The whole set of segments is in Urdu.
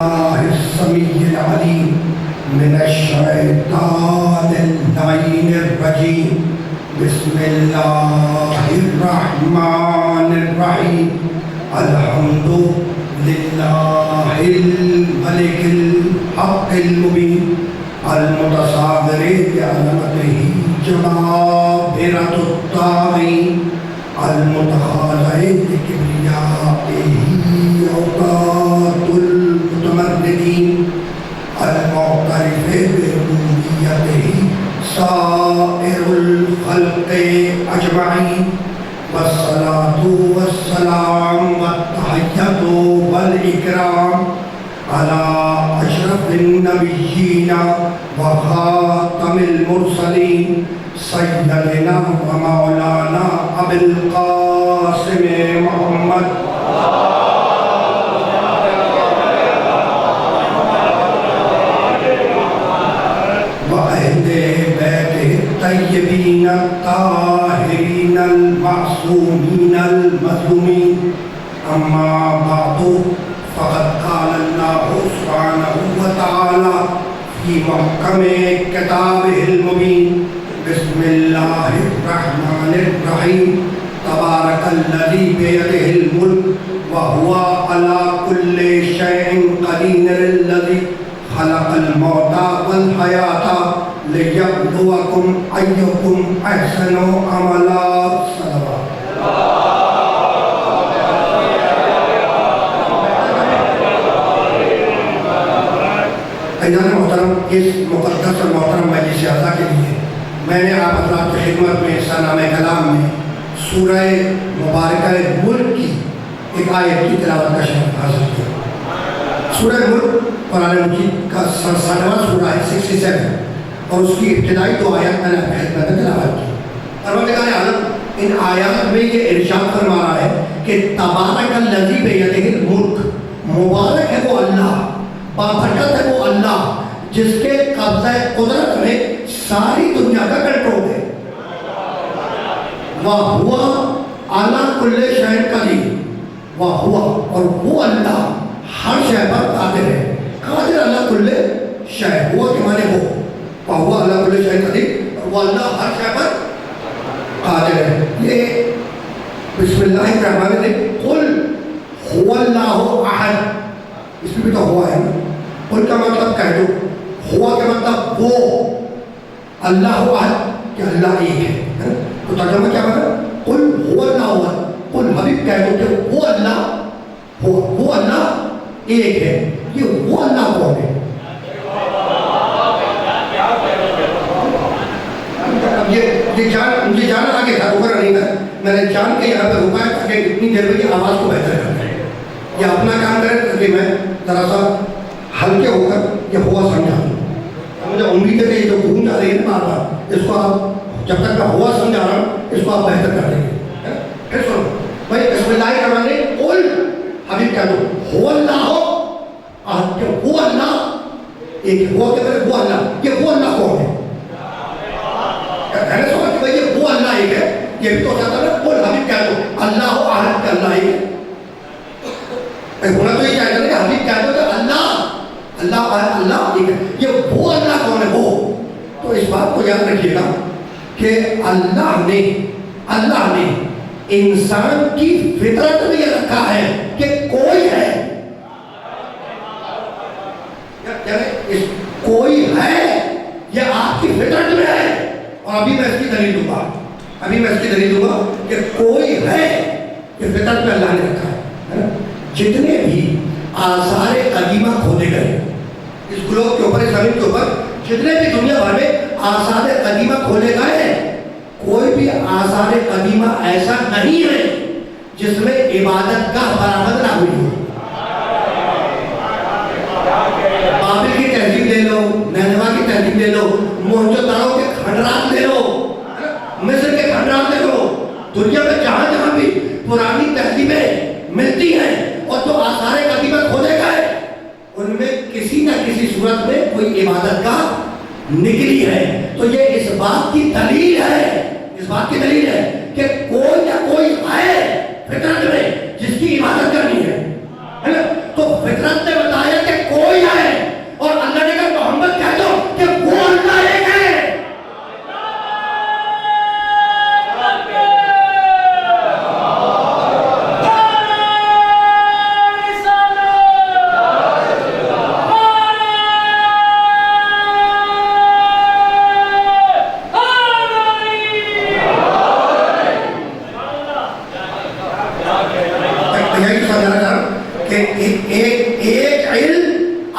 السميع العليم من الشيطان اللعين الرجيم بسم الله الرحمن الرحيم الحمد لله الملك الحق المبين المتصابر بعظمته جبابرة الطاغين المتخاذل بكبريائه عقاد المتمردين المعترف بربوبيته سائر الخلق أجمعين والصلاة والسلام والتحية والإكرام على أشرف النبيين وخاتم المرسلين سيدنا ومولانا أبي القاسم محمد وأهل بيته الطيبين الطاهرين المعصومين المظلومين أما بعد فقد قال الله سبحانه وتعالى في محكم كتابه المبين بسم الله الرحمن الرحيم تبارك الذي بيده الملك وهو على كل شيء قدير الذي خلق الموت والحياة ليبلوكم أيكم أحسن عملا صلوات عزیزان محترم، اس مقدس اور محترم مجلس اعلیٰ کے لیے میں نے آپ حضرات کی خدمت میں سالانہ کلام میں سورہ مبارکہ ملک کی ایک آیت کی تلاوت کا شرف حاصل کیا۔ سورہ ملک قرآن مجید کا 67واں سورہ ہے 67 اور اس کی ابتدائی 2 آیات میں نے آپ کی خدمت میں تلاوت کی۔ پروردگار عالم ان آیات میں یہ ارشاد فرما رہا ہے کہ تبارک الذی بیدہ الملک، مبارک ہے وہ اللہ، بابرکت ہے وہ اللہ جس کے قبضہ قدرت میں ساری دنیا کا کنٹرول ہے۔ وَهُوَ عَلَى كُلِّ شَيْءٍ قَدِيرٌ، وَهُوَ اور وہ اللہ ہر شے پر قادر ہے۔ قادر علی کل شے، ہوا کے معنی وہ، وَهُوَ عَلَى كُلِّ شَيْءٍ قَدِيرٌ، وہ اللہ ہر شے پر قادر ہے۔ یہ بسم اللہ الرحمن الرحیم قل هو اللہ احد، اس میں بھی تو ہوا ہے نا، قل کا مطلب کہہ دو، ہوا کا مطلب وہ، اللہ احد کہ اللہ ایک ہے۔ تو ترجمہ کیا ہے؟ قل هو اللہ احد، قل حبیب کہہ دو کہ وہ اللہ وہ اللہ ایک ہے۔ یہ وہ اللہ کون ہے؟ یہ مجھے جانا آگے تھا، رکنا نہیں تھا، میں نے جان کے یہاں پہ رکا ہے تاکہ اتنی دیر میں یہ آواز کو بہتر کرنا ہے، یہ اپنا کام کرے تاکہ میں ذرا سا ہلکے ہو کر یہ ہوا سمجھا دوں۔ مجھے امید ہے کہ یہ جو گونج آ رہی ہے نا بار اس کو آپ جب تک میں ہوا سمجھا رہا ہوں اس کو آپ بہتر کر دیں گے۔ پھر سنو بھائی، بسم اللہ الرحمن الرحیم قل حبیب کہہ دو هو اللہ احد، کہ وہ اللہ ایک ہے۔ ہوا کہ وہ اللہ، یہ وہ اللہ کون ہے؟ میں نے سمجھ کہ یہ وہ اللہ ایک ہے، یہ بھی تو ہوتا ہے نا، قل حبیب کہہ دو اللہ احد کہ اللہ ایک ہے۔ ہونا تو یہ چاہتا ہے کہ حبیب کہہ دو کہ اللہ احد اللہ ایک ہے۔ یہ وہ اللہ کون ہے؟ وہ تو اس بات کو یاد رکھیے گا کہ اللہ نے انسان کی فطرت میں یہ رکھا ہے کہ کوئی ہے، کوئی ہے، یہ آپ کی فطرت میں ہے۔ اور ابھی میں اس کی دلیل دوں گا کہ کوئی ہے، یہ فطرت میں اللہ نے رکھا ہے۔ جتنے بھی آثار قدیمہ کھودے گئے اس گلوب کے اوپر، اس زمین کے اوپر، جتنے بھی دنیا بھر میں آثار قدیمہ کھودے گئے ہیں، کوئی بھی آثار قدیمہ ایسا نہیں ہے جس میں عبادت گاہ برآمد نہ ہوئی ہو۔ بابل کی تہذیب لے لو، نینوا کی تہذیب لے لو، موہنجو-داڑو کے کھنڈرات لے لو، مصر کے کھنڈرات لے لو، دنیا میں جہاں جہاں بھی پرانی تہذیبیں ملتی ہیں اور جو آثار قدیمہ کھودے گئے ان میں کسی نہ کسی صورت میں کوئی عبادت گاہ نکلی ہے۔ تو یہ اس بات کی دلیل ہے کہ کوئی نہ کوئی ہے فطرت میں جس کی عبادت کرنی ہے نا؟ تو فطرت نے بتایا کہ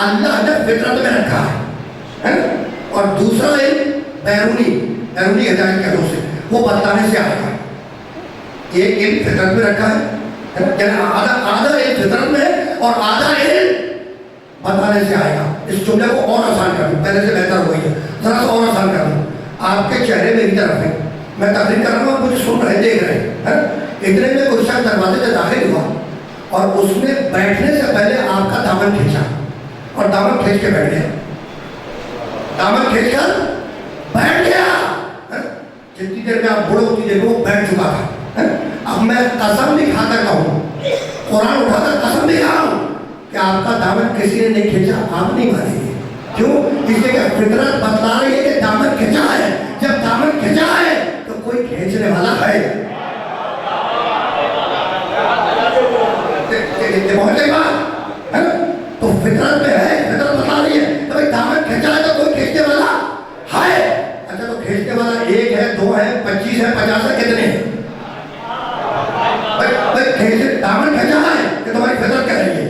اللہ نے فطرت میں رکھا ہے نا؟ اور دوسرا علم بیرونی ہدایت کے سے وہ بتلانے سے آئے گا. ایک علم فطرت میں رکھا ہے، آدھا علم فطرت میں ہے اور آدھا علم بتانے سے آئے گا. اس جملے کو اور آسان کر دوں، پہلے سے بہتر ہو گئی ہے، ذرا سا اور آسان کر دوں. آپ کے چہرے میری طرف ہے، میں تقریر کر رہا ہوں، مجھے سن رہے دیکھ رہے ہیں. اتنے میں کوئی شخص دروازے سے داخل ہوا اور اس نے بیٹھنے سے پہلے آپ کا دامن کھینچا اور دامن کھینچ کے بیٹھ گیا. دامن کھینچ کر بیٹھ گیا. جتنی دیر میں آپ بوڑھے ہوتی دیر میں وہ بیٹھ چکا تھا. اب میں قسم بھی کھا کر کہوں، قرآن اٹھا کر قسم بھی کھاؤں کہ آپ کا دامن کسی نے نہیں کھینچا، آپ نہیں مانیں گے. کیوں؟ اس لیے کہ فطرت بتلا رہی ہے کہ دامن کھینچا ہے. جب دامن کھینچا ہے تو کوئی کھینچنے والا ہے. بہت سی بات ہے نا؟ تو فطرت میں ہے، فطرت بتا رہی ہے کہ بھائی دامن کھینچا ہے تو کوئی کھینچنے والا ہے. اچھا تو کھینچنے والا ایک ہے، دو ہے، 25 ہے، 50 ہے، کتنے ہیں؟ دامن کھینچا ہے کہ تمہاری فطرت کہہ رہی ہے.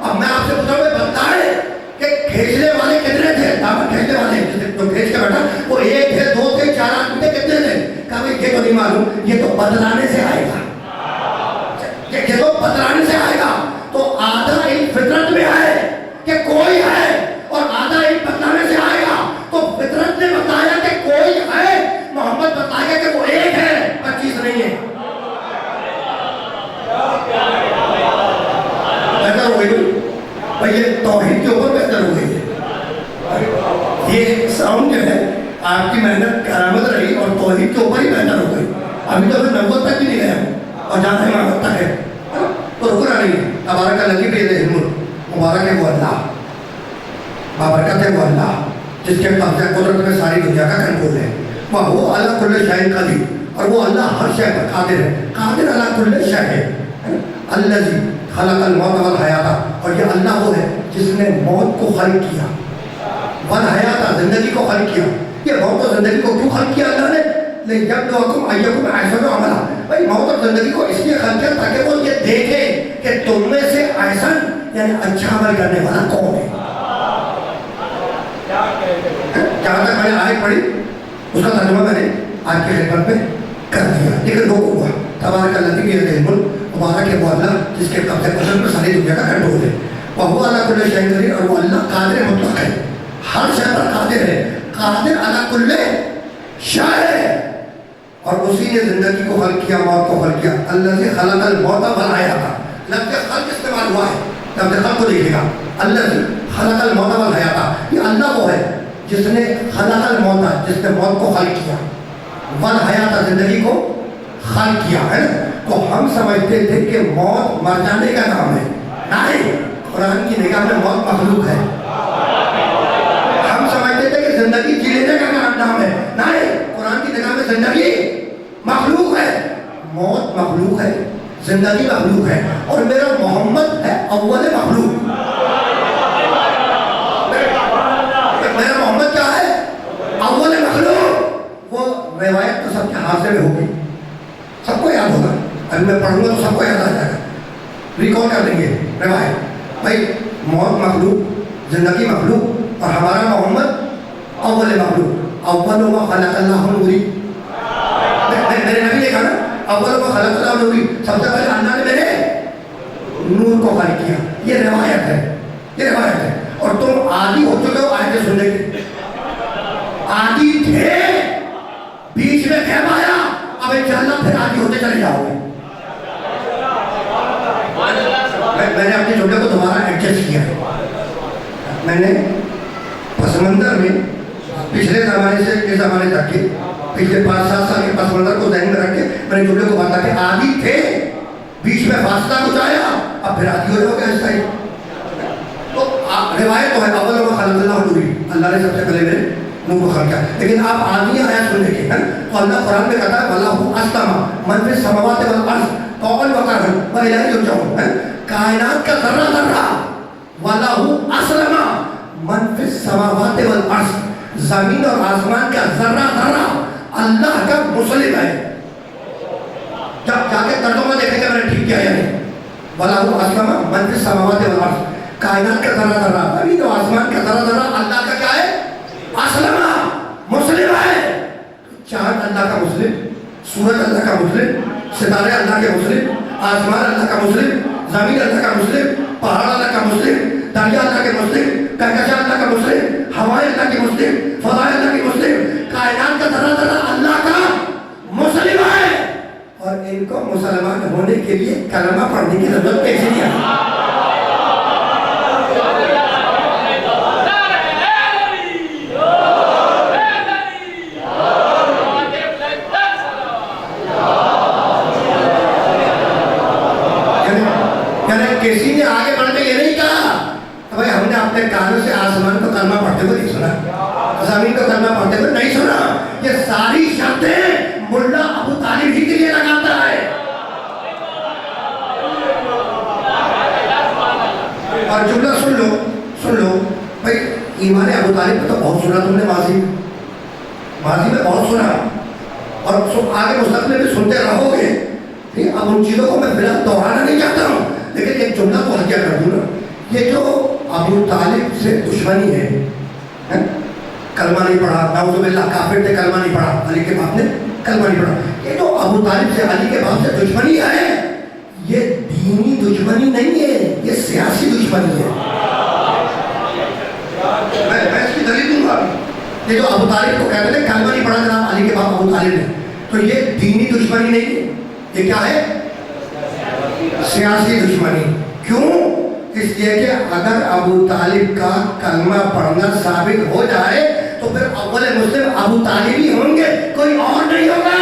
اب میں آپ سے پوچھا ہوں بتائے کہ کھینچنے والے کتنے تھے؟ دامن کھینچنے والے جو کھینچ کے بیٹھا وہ ایک تھے، دو تھے، 4 آدمی تھے، کتنے تھے؟ کہا بھائی یہ تو نہیں معلوم، یہ تو بدلانے سے آئے گا، یہ تو بدلانے سے آئے گا. تو آدھا علم فطرت میں ہے کہ کوئی ہے اور آدھا علم بدلانے سے آئے گا. تو فطرت نے بتایا کہ کوئی ہے، محمد بتایا کہ وہ ایک ہے، 25 نہیں ہے. بہتر ہو گئی بھائی، یہ توحید کے اوپر بہتر ہو گئی ہے. یہ ساؤنڈ جو ہے آپ کی محنت کرامت رہی اور توحید کے اوپر ہی بہتر ہو گئی. ابھی تو میں نبوت تک بھی نہیں گیا اور جہاں امامت تک ہے تو رکنا نہیں ہے. تبارک الذی بیدہ الملک، مبارک ہے وہ اللہ، بابرکت ہے وہ اللہ جس کے قبضہ قدرت میں ساری دنیا کا کنٹرول ہے. وہ اللہ کل شیء قدیر، اور وہ اللہ ہر شے پر قادر ہے. قادر اللہ کل شیء ہے. الذی خلق الموت والحیات، اور یہ اللہ وہ ہے جس نے موت کو خلق کیا، والحیات زندگی کو خلق کیا. یہ موت اور زندگی کو کیوں خلق کیا اللہ نے؟ لِيَبْلُوَكُمْ أَيُّكُمْ أَحْسَنُ عَمَلًا. بھائی موت اور زندگی کو اس لیے خلق کیا تاکہ وہ یہ دیکھے کہ تم میں سے احسن یعنی اچھا عمل کرنے والا کون ہے. جہاں تک میں نے آیت پڑھی اس کا ترجمہ میں نے آج کے خدمت میں کر دیا، لیکن روک ہوا. تبارک الذی بیدہ الملک، مبارک ہے وہ اللہ جس کے قبضہ قدرت میں ساری دنیا کا کنٹرول ہے. وہو علی کل شیء قدیر، اور وہ اللہ قادر مطلق ہے، ہر شے پر قادر ہے. قادر علی کل شیء ہے، اور اسی نے زندگی کو خلق کیا، موت کو خلق کیا. الذی خلق الموت والحیات، لفظ خلق استعمال ہوا ہے، لفظ خلق کو دیکھیے گا. الذی خلق الموت والحیات، یہ اللہ وہ ہے جس نے خلق الموت، جس نے موت کو خلق کیا، والحیات زندگی کو خلق کیا ہے. تو ہم سمجھتے تھے کہ موت مر جانے کا نام ہے. نہیں، قرآن کی نگاہ میں موت مخلوق ہے. ہم سمجھتے تھے کہ زندگی جی لینے کا نام ہے. نہیں، قرآن کی نگاہ میں زندگی مخلوق ہے، موت مخلوق ہے، زندگی مخلوق ہے. اور میرا محمد ہے اول مخلوق. میرا محمد کیا ہے؟ اول مخلوق. وہ روایت تو سب کے حاضر میں ہوگی، سب کو یاد ہوگا. ابھی میں پڑھوں گا تو سب کو یاد آ جائے گا، ریکال کر دیں گے روایت. بھائی موت مخلوق، زندگی مخلوق، اور ہمارا محمد اول مخلوق. اول ما خلق اللہ نوری، میرے نبی نے کہا نا اول ما خلق اللہ نوری، سب سے پہلے اللہ نے میرے نور کو خلق کیا. یہ روایت ہے، یہ روایت ہے. اور تم عادی ہو چکے ہو آیتیں سننے کے، عادی تھے، بیچ میں کہہ آیا، اب انشاءاللہ پھر عادی ہوتے چلے جاؤ گے. میں نے اپنے جملے کو دوبارہ ایڈجسٹ کیا. میں نے پس منظر میں پچھلے زمانے سے اس زمانے تک کے پچھلے 5-7 سال کے پس منظر کو ذہن میں رکھ کے میں نے جملے کو بتا کہ عادی تھے، بیچ میں فاصلہ کچھ آیا، اب پھر عادی ہو جاؤ گے ایسا ہی. تو روایت تو ہے اول ما خلق اللہ نوری، اللہ نے سب سے پہلے میرے نور کو خلق کیا. لیکن آپ آدمی آیات سننے کے ہیں تو اللہ قرآن میں کہتا ہے وَاللَّهُ أَسْلَمَ مَنْ فِي السَّمَاوَاتِ وَالْأَرْضِ طَوْعًا وَكَرْهًا وَإِلَيْهِ يُرْجَعُونَ. کائنات کا ذرہ ذرہ وَاللَّهُ أَسْلَمَ مَنْ فِي السَّمَاوَاتِ وَالْأَرْضِ، زمین اور آسمان کا ذرہ ذرہ اللہ کا مسلم ہے. جب جا کے ترجمہ دیکھیں گے میں نے ٹھیک کیا یا نہیں. وَاللَّهُ أَسْلَمَ مَنْ فِي السَّمَاوَاتِ وَالْأَرْضِ، کائنات کا ذرہ ذرہ، ابھی تو آسمان کا ذرہ ذرہ اللہ کا کیا ہے؟ اسلمہ، مسلم ہے۔ چاند اللہ کا مسلم، سورج اللہ کا مسلم، ستارے اللہ کے مسلم، آسمان اللہ کا مسلم، زمین اللہ کا مسلم، پہاڑ اللہ کا مسلم، دریا اللہ کے مسلم، کہکشاں اللہ کا مسلم، ہوائیں اللہ کے مسلم، فضائیں اللہ کے مسلم، کائنات کا ذرہ ذرہ اللہ کا مسلم ہے۔ اور ان کو مسلمان ہونے کے لیے کلمہ پڑھنے کی ضرورت کیسے نہیں ہے؟ کسی نے آگے بڑھ کے یہ نہیں کہا بھائی ہم نے اپنے کانوں سے آسمان کو کلمہ پڑھتے ہوئے نہیں سنا، زمین کو کلمہ پڑھتے ہوئے نہیں سنا۔ یہ ساری شرطیں ملا ابو طالب ہی کے لیے لگاتا ہے۔ اور جملہ سن لو بھائی، ایمان ابو طالب کو تو بہت سنا تم نے ماضی میں بہت سنا، اور آگے مستقبل میں بھی سنتے رہو گے۔ اب ان چیزوں کو میں بلا دہرانا نہیں چاہتا ہوں، لیکن ایک جملہ تو حجیہ کر دوں نا۔ یہ جو ابو طالب سے دشمنی ہے، کلمہ نہیں پڑھا، نعوذ باللہ کافر تھے، کلمہ نہیں پڑھا، علی کے باپ نے کلمہ نہیں پڑھا، یہ جو ابو طالب سے علی کے باپ سے دشمنی ہے، یہ دینی دشمنی نہیں ہے، یہ سیاسی دشمنی ہے۔ میں اس کی دلیل دوں گا۔ یہ جو ابو طالب کو کہتے ہیں کلمہ نہیں پڑھا جناب علی کے باپ ابو طالب نے، تو یہ دینی دشمنی نہیں ہے، یہ کیا ہے؟ سیاسی دشمنی۔ کیوں؟ اس لیے کہ اگر ابو طالب کا کلمہ پڑھنا ثابت ہو جائے تو پھر اول مسلم ابو طالب ہی ہوں گے، کوئی اور نہیں ہوگا۔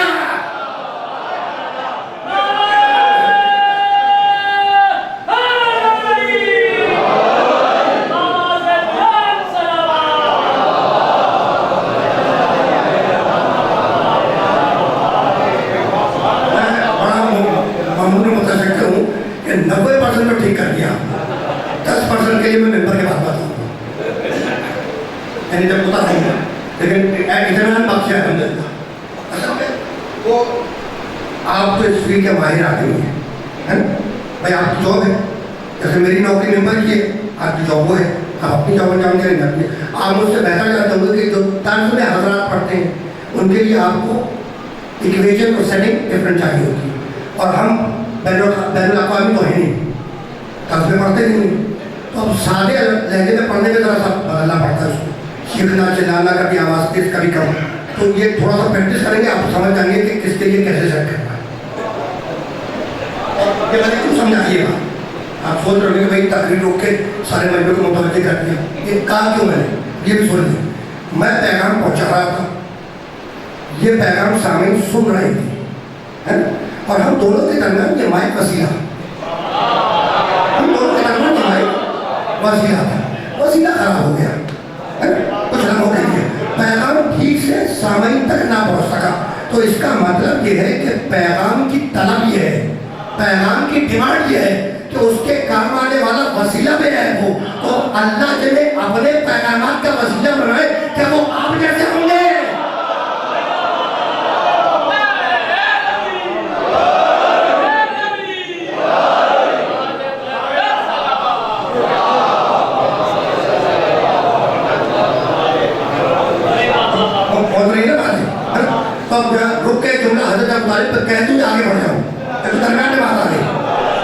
یعنی جب پتا نہیں ہے، لیکن اطمینان بخشی ہے الحمدللہ۔ اصل میں وہ آپ تو اس کے ماہر آدمی ہیں بھائی، آپ کی جاب ہے، جیسے میری نوکری ممبر کی ہے، آپ کی جاب وہ ہے، آپ اپنی جاب انجام دے رہے ہیں۔ آپ مجھ سے بہتر جانتے ہوں گے کہ جو طرز میں حضرات پڑھتے ہیں ان کے لیے آپ کو ایکویشن اور سیٹنگ ڈفرینٹ چاہیے ہوتی ہے، اور ہم بین الاقوامی تو ہے نہیں، طرز میں پڑھتے نہیں، تو اب سادے لہجے میں پڑھنے میں ذرا سا بدلنا پڑتا ہے، اس کو چیخنا چلانا، کبھی آواز تیز کبھی کم، تو یہ تھوڑا سا پریکٹس کریں گے آپ سمجھ جائیں گے کہ کس کے لیے کیسے سیٹ کرنا ہے۔ یہ بات کیوں سمجھائیے گا؟ آپ سوچ رہے کہ بھائی تقریر روک کے سارے مجموعے کو متوجہ کر دیا، یہ کہا کیوں میں نے؟ یہ بھی سن لیں، میں پیغام پہنچا رہا تھا، یہ پیغام سامعین سن رہے تھے، اور ہم دونوں کے درمیان یہ مائک وسیلہ، ہم دونوں کے درمیان یہ مائک وسیلہ تھا، وسیلہ خراب ہو گیا کچھ لمحوں کے لیے، پیغام ٹھیک سے سامعین تک نہ پہنچ سکا۔ تو اس کا مطلب یہ ہے کہ پیغام کی طلب یہ ہے، پیغام کی ڈیمانڈ یہ ہے کہ اس کے کام آنے والا وسیلہ بھی ہے وہ، تو اللہ جنہیں اپنے پیغامات کا وسیلہ بنائے کہ وہ آپ جیسے ہوں گے۔ رک کے جملہ حضرت ابو طالب پر کہہ دوں یا آگے بڑھ جاؤں؟ تو درمیان میں بات آ گئی،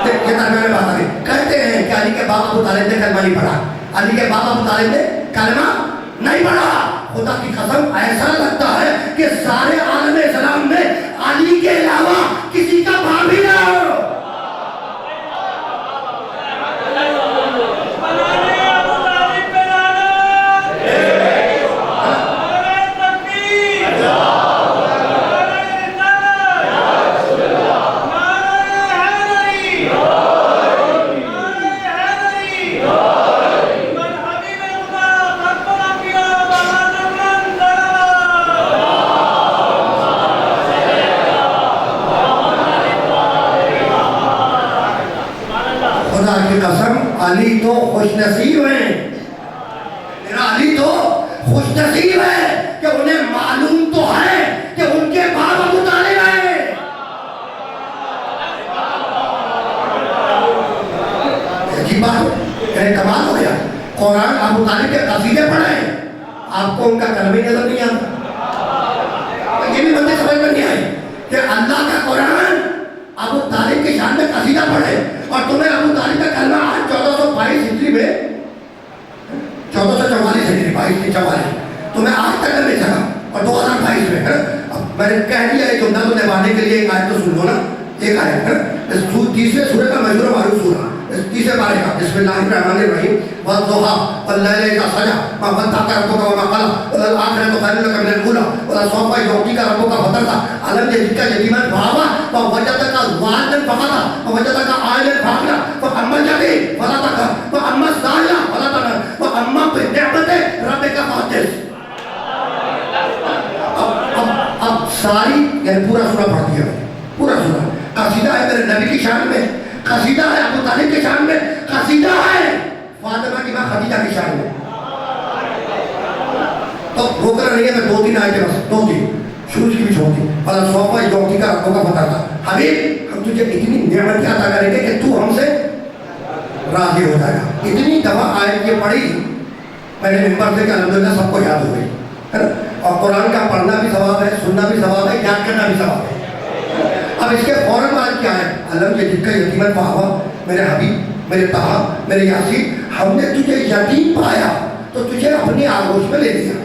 یہ درمیان میں بات آ گئی۔ کہتے ہیں کہ علی کے باپ ابو طالب نے کلمہ نہیں پڑھا، علی کے باپ ابو طالب نے کلمہ نہیں پڑھا۔ خدا کی قسم ایسا لگتا ہے کہ سارے عالم اسلام میں علی کے علاوہ کسی کا باپ بھی نہ ہو۔ علی تو خوش نصیب ہیں، میرا علی تو خوش نصیب ہے کہ انہیں معلوم تو ہے کہ ان کے باپ ابو طالب ہیں۔ عجیب بات ہے، کمال قرآن ابو طالب کے قصیدے پڑھیں، آپ کو ان کا کلمہ ہی نظر نہیں آتا۔ یہ بھی بندے سمجھ میں نہیں آئی کہ اللہ کا قرآن ابو طالب کے شان میں قصیدہ پڑھے، اور تمہیں ابو طالب کا کلمہ آج 1422 ہجری میں 1444 ہجری 2244 تمہیں آج تک نہیں چلا، اور 2022 میں اب میں نے کہہ دیا ہے کہ جملہ تو نبھانے کے لیے ایک آیت تو سن لو نا، ایک آیت ہے اس تیسرے سورہ کا مشہور معروف سورہ، اس تیسرے پارے کا بسم اللہ الرحمن الرحیم والضحیٰ واللیل اذا سجیٰ ما ودعک ربک وما قلی وللآخرۃ خیر لک من الأولیٰ ولسوف یعطیک ربک فترضیٰ ألم یجدک یتیما فآویٰ ووجدک ضالا فہدیٰ ووجدک عائلا فأغنیٰ فأما اليتیم فلا تقہر وأما السائل فلا تنہر وأما بنعمت ربک فحدث۔ اب ساری یعنی پورا سورہ پڑھ دیا، پورا سورہ قصیدہ ہے میرے نبی کی شان میں، قصیدہ ہے ابو طالب کے شان میں، قصیدہ ہے فاطمہ کی ماں خدیجہ کی شان میں۔ تو روکنا نہیں ہے، میں 2-3 آیتیں بس 2-3 شروع کی بھی چھوڑ دی۔ اللہ سوفا یوکی کا ربوں کا پتہ تھا، حبیب ہم تجھے اتنی نعمت عطا کریں گے کہ تو ہم سے راضی ہو جائے گا۔ اتنی دفعہ آیت یہ پڑھی میں نے ممبر سے کہ الحمدللہ سب کو یاد ہو گئی ہے نا، اور قرآن کا پڑھنا بھی ثواب ہے، سننا بھی ثواب ہے، یاد کرنا بھی ثواب ہے۔ اب اس کے فوراً بعد کیا ہے؟ علم یجدک یتیما فآویٰ، میرے حبیب، میرے طہٰ، میرے یاسین، ہم نے تجھے یتیم پایا تو تجھے اپنی آغوش میں لے لیا۔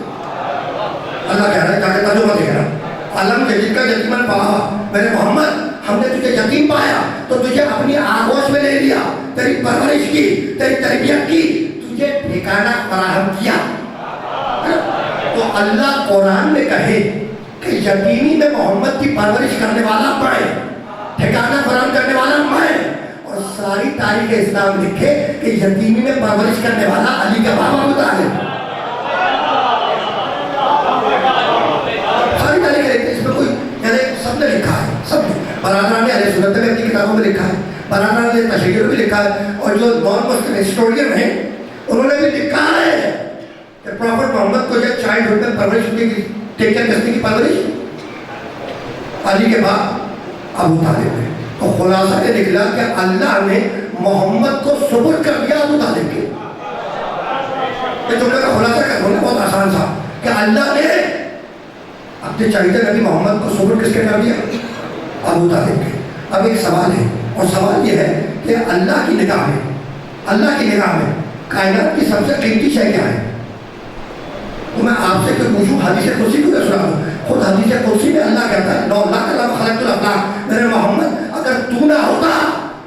اللہ کہہ رہا ہے، جا کے ترجمہ دیکھ رہا، علم یجدک یتیما فآویٰ، میرے محمد ہم نے تجھے یتیم پایا تو تجھے اپنی آغوش میں لے لیا، تیری پرورش کی، تیری تربیت کی، تجھے ٹھکانہ فراہم کیا۔ تو اللہ قرآن میں کہے کہ یتیمی میں محمد کی پرورش کرنے والا میں، ٹھکانہ فراہم کرنے والا میں، اور ساری تاریخ اسلام لکھے کہ یتیمی میں پرورش کرنے والا علی کا بابا ابو طالب۔ ساری تاریخ لکھے، اس میں کوئی یعنی سب نے لکھا ہے، سب نے، برادران اہل سنت نے اپنی کتابوں میں لکھا ہے، برادران نے تشیع میں بھی لکھا ہے، اور جو نان مسلم ہسٹورین ہیں انہوں نے بھی لکھا ہے کہ پروفٹ محمد کو جب چائلڈ ہوڈ میں پرورش ہوتی کی ٹیکر کرنے کی پرورش علی کے بعد ابو طالب نے۔ تو خلاصہ یہ نکلا کہ اللہ نے محمد کو سپرد کر دیا ابو طالب کے۔ یہ جملے کا خلاصہ کر دو نا، بہت آسان تھا کہ اللہ نے اپنے چاہیدہ نبی محمد کو سپرد کس کے کر دیا؟ ابو طالب کے۔ اب ایک سوال ہے، اور سوال یہ ہے کہ اللہ کی نگاہ میں، اللہ کی نگاہ میں کائنات کی سب سے قیمتی شے کیا ہے؟ تو میں آپ سے کوئی پوچھوں، حدیث قدسی کیوں سنا دوں؟ خود حدیث قدسی میں اللہ کہتا ہے لو لا کلام خلقت الافلاق، میرے محمد اگر تو نہ ہوتا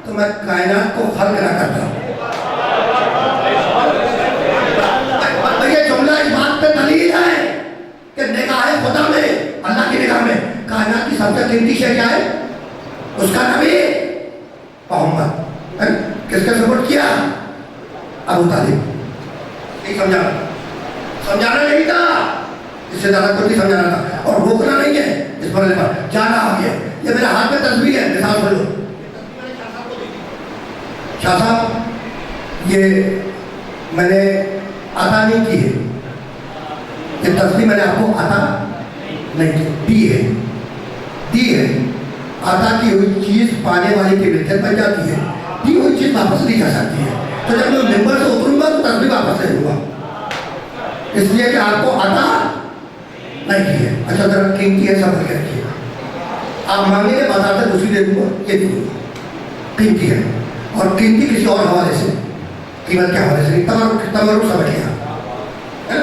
تو میں کائنات کو خلق نہ کرتا۔ یہ جملہ اس بات پہ دلیل ہے کہ نگاہ خدا میں، اللہ کی نگاہ میں کائنات کی سب سے قیمتی شے کیا ہے؟ اس کا نبی محمد۔ کس کا سپورٹ کیا؟ ابو طالب۔ ایک سمجھانا نہیں تھا، اس سے زیادہ کوئی نہیں سمجھانا تھا، اور روکنا نہیں ہے اس مرحلے پر، جانا آگے۔ یہ میرے ہاتھ میں تصویر ہے، مثال سن لو۔ شاہ صاحب یہ میں نے عطا نہیں کی ہے، یہ تصویر میں نے آپ کو عطا نہیں کی، دی ہے، دی ہے۔ عطا کی ہوئی چیز پانے والے کی ملکیت بن جاتی ہے، دی ہوئی چیز واپس نہیں جا سکتی ہے۔ تو جب میں ممبر سے اتروں گا تو تصویر واپس لے لوں گا، اس لیے کہ آپ کو عطا نہیں کی ہے۔ اچھا ذرا قیمتی ہے، سب کر رکھیے گا، آپ مانگیں گے بازار سے دوسری دے دوں گا، یہ دے دوں گا، قیمتی ہے، اور قیمتی کسی اور حوالے سے، قیمت کے حوالے سے نہیں، تبرک سمجھ لیا،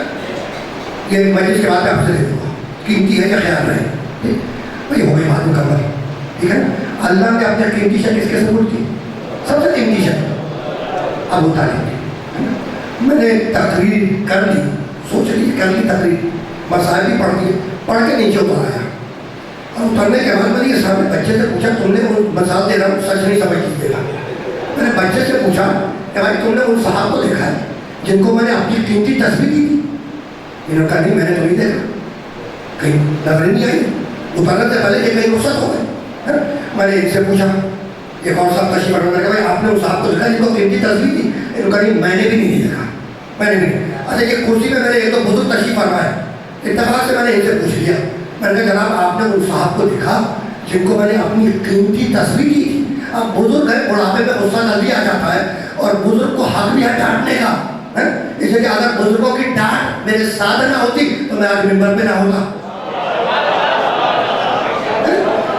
یہ مجلس کے بعد آپ سے دے دوں گا، قیمتی ہے یا خیال رہے بھائی، ہو گئی بات مکمل، ٹھیک ہے۔ اللہ نے اپنے قیمتی شے کس کے سپورٹ کی؟ سب سے قیمتی شے ابو طالب کی۔ میں نے تقریر کر لی، سوچ لی کر لی تقریر، مسائل بھی پڑھ دیے، پڑھ کے نیچے اتر آیا، اور اترنے کے بعد میں نے یہ سامنے بچے سے پوچھا، تم نے وہ مثال دے رہا ہوں سچ نہیں سمجھ لیجیے گا، میں نے بچے سے پوچھا کہ بھائی تم نے ان صحابہ کو دیکھا ہے جن کو میں نے اپنی قیمتی تصویر دی تھی؟ انہوں نے کہا نہیں، میں نے تو نہیں دیکھا، کہیں نظر نہیں آئی، اترنے سے پہلے یہ کہیں رخصت ہو گئے۔ میں نے ان سے پوچھا، ایک اور صاحب تشریف فرما، میں نے کہا بھائی آپ نے ان صاحب کو دیکھا جن کو قیمتی تصویر دی؟ انہوں نے کہا نہیں، میں نے بھی نہیں دیکھا، میں نے بھی نہیں۔ اچھا یہ کرسی میں میرے ایک تو بزرگ تشریف فرمائے، اتفاق سے میں نے ان سے پوچھ لیا، میں نے کہا جناب آپ نے ان صاحب کو دیکھا جن کو میں نے اپنی قیمتی تصویر دی تھی؟ اب بزرگ ہے، بڑھاپے میں غصہ جلدی آ جاتا ہے، اور بزرگ کو حق بھی ہے ڈانٹنے کا، کہ اگر بزرگوں کی ڈانٹ میرے ساتھ نہ ہوتی تو میں آج منبر پہ نہ ہوتا.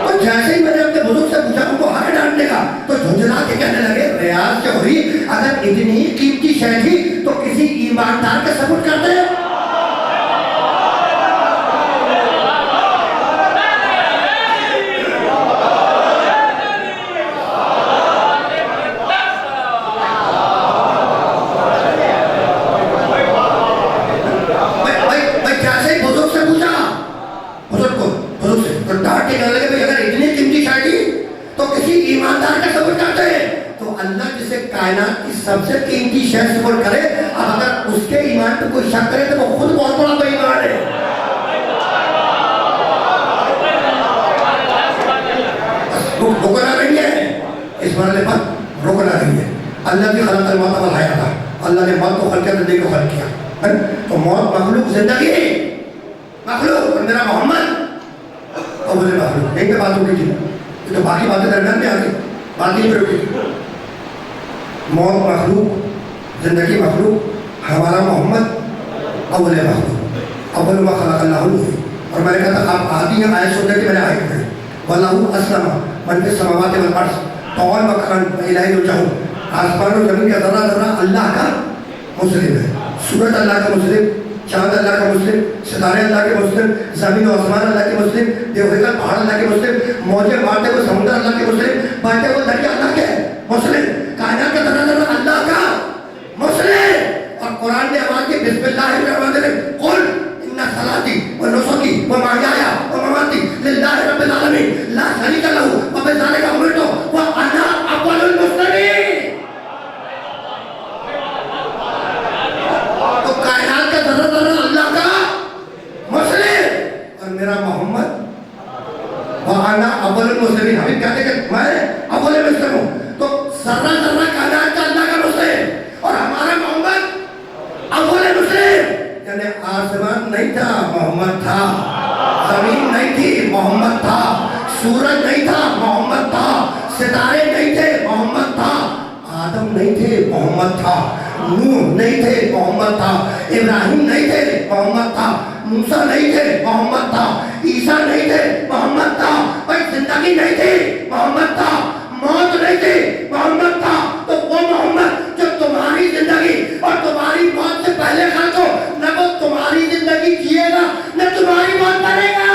تو جیسے ہی میں نے اپنے بزرگ سے پوچھا ان کو حق ڈانٹنے کا تو جھنجھلا کے کہنے لگے ریاض جوہری اگر اتنی قیمتی شے تھی تو کسی ایماندار کے ثبوت کرتے ہیں. کائنات کی سب سے قیمتی شے سپرد کرے اب اگر اس کے ایمان پہ کوئی شک کرے تو وہ خود بہت بڑا بے ایمان ہے. رکنا نہیں ہے اس مرحلے پر رکنا نہیں ہے. اللہ کی خلق الموت والحیات اللہ نے موت کو خلق کیا زندگی کو خلق کیا تو موت مخلوق زندگی مخلوق اور میرا محمد اور مجھے مخلوق ایک پہ بات ہوگی تھی تو باقی باتیں درمیان میں آگئی بات نہیں پہ ہوگی تھی. موت مخلوق زندگی مخلوق ہمارا محمد اول مخلوق اول ما خلق اللہ ہوئی. اور میں نے کہا تھا آپ آدھی ہیں آئے سنتے کہ میں نے آئے پڑھے وَاللَّهُ أَسْلَمَ مَنْ فِي السَّمَاوَاتِ وَالْأَرْضِ طَوَّعًا وَكَرْهًا وَإِلَيْهِ يُرْجَعُونَ. آسمان و زمین کا ذرہ ذرہ اللہ کا مسلم ہے. سورج اللہ کا مسلم, چاند اللہ کا مسلم, ستارے اللہ کے مسلم, زمین و آسمان اللہ کے مسلم, دیوہیکل پہاڑ اللہ کے مسلم, موجیں مارتے ہوئے سمندر اللہ کے مسلم, بہتے ہوئے دریا اللہ کے مسلم, کائنات کا ذرہ ذرہ اللہ کا مسلم. اور قرآن نے آواز کی بسم اللہ الرحمن الرحیم قل ان صلاتی و نسکی و محیایا و مماتی للہ رب العالمین لا شریک لہ وبذالک امرت وانا اول المسلمین. تو کائنات کا ذرہ ذرہ اللہ کا مسلم اور میرا محمد وانا اول المسلمین. ہم کہتے ہیں کہ میں اول مسلم ہوں تو ذرہ ذرہ کائنات کا اللہ کا مسلم اور ہمارا محمد اول مسلم. یعنی آسمان نہیں تھا محمد تھا, زمین نہیں تھی محمد تھا, سورج نہیں تھا محمد تھا, ستارے نہیں تھے محمد تھا, آدم نہیں تھے محمد تھا, نوح نہیں تھے محمد تھا, ابراہیم نہیں تھے محمد تھا, موسیٰ نہیں تھے محمد تھا, عیسیٰ نہیں تھے محمد تھا, بھائی زندگی نہیں تھی محمد تھا, موت نہیں تھی محمد تھا. تو وہ محمد جو تمہاری زندگی اور تمہاری موت سے پہلے خلق ہو نہ وہ تمہاری زندگی جیے گا نہ تمہاری موت مرے گا.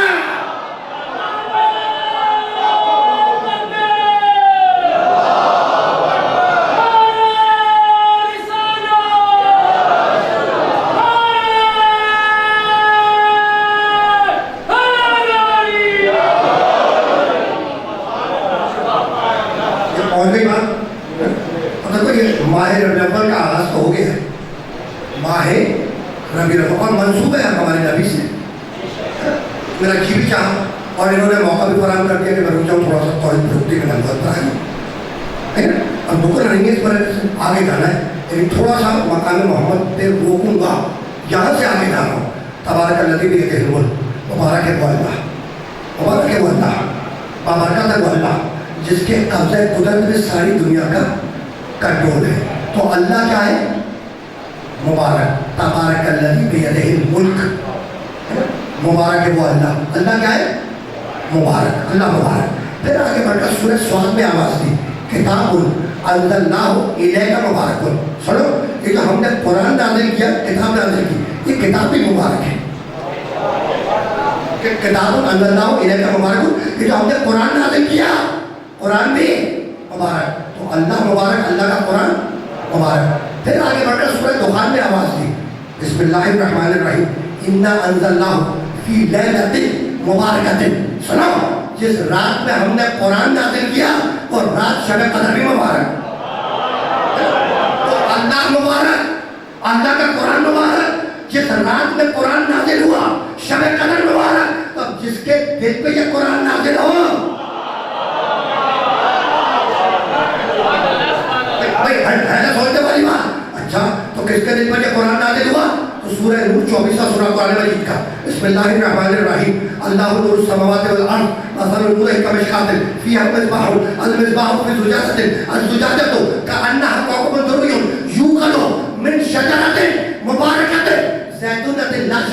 ماہ ربیع الاول کا آغاز تو ہو گیا ہے. ماہ ربیع الاول منصوبہ ہے ہمارے نبی سے. میرا جی بھی چاہا اور انہوں نے موقع بھی فراہم کر دیا کہ میں رک جاؤں تھوڑا سا توحید پروتی کا نمبر پر ہے. اب رکنا نہیں ہے اس پر آگے جانا ہے لیکن تھوڑا سا مقام محمد پہ روکوں گا. یہاں سے آگے جانا ہوں. تبارک الذی بیدہ الملک مبارک ہے وہ اللہ, مبارک ہے وہ اللہ, بابرکت ہے وہ اللہ جس کے قبضہ قدرت میں ساری دنیا کا کنٹرول ہے. تو اللہ کیا ہے؟ مبارک. تبارک الذی بیدہ الملک, مبارک ہے وہ اللہ. اللہ کیا ہے؟ مبارک, اللہ مبارک. پھر آگے بڑھ کر سورہ صاد میں آواز دی کتاب انزلناہ الیک مبارک. سنو کہ جو ہم نے قرآن نازل کیا, کتاب نازل کی, یہ کتاب بھی مبارک ہے. کتاب انزلناہ الیک مبارک کہ جو ہم نے قرآن نازل کیا, قرآن بھی مبارک. تو اللہ مبارک, اللہ کا قرآن مبارک. پھر آگے بڑھ کر سورہ دخان میں آواز دی بسم اللہ الرحمن الرحیم انا انزلناہ فی لیلۃ مبارکۃ. سنو جس رات میں ہم نے قرآن نازل کیا اور رات شب قدر بھی مبارک. تو اللہ مبارک, اللہ کا قرآن مبارک. جس رات میں قرآن نازل ہوا شب قدر مبارک. تو جس کے دل پہ یہ قرآن نازل ہو سوچنے والی بات. اچھا تو کس کے دل پر یہ قرآن نازل ہوا؟ تو سورہ نور 24واں سورہ قرآن مجید کا بسم اللہ الرحمن الرحیم اللہ نور السماوات والارض مثل نورہ کمشکاۃ فیہا مصباح المصباح فی زجاجۃ الزجاجۃ کأنہا کوکب درری یوقد من شجرۃ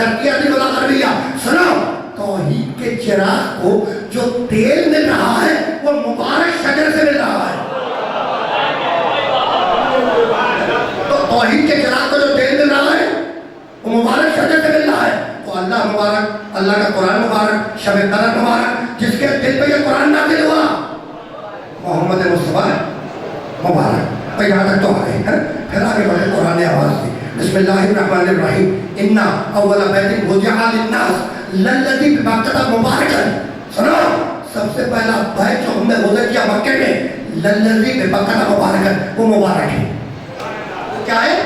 الشرقیہ لغة العربیہ. سنو، توحید کے چراغ کو جو تیل مل رہا ہے وہ مبارک شجر سے مل رہا ہے. تو توحید کے چراغ کو جو تیل مل رہا ہے وہ مبارک شجر سے مل رہا ہے. تو اللہ مبارک، اللہ کا قرآن مبارک، شب قدر مبارک، جس کے دل پہ یہ قرآن نازل ہوا، محمد مصطفیٰ مبارک. تو یہاں تک تو آ گئے ہیں. پھر آگے بڑھے، قرآن نے آواز دی، بسم اللہ الرحمن الرحیم، انا اول بیت وضع للناس للذی ببکۃ مبارکا. سنو، سب سے پہلا بیت جو ہم نے وضع کیا مکے میں، للذی ببکۃ مبارکا، وہ مبارک ہے. کیا ہے؟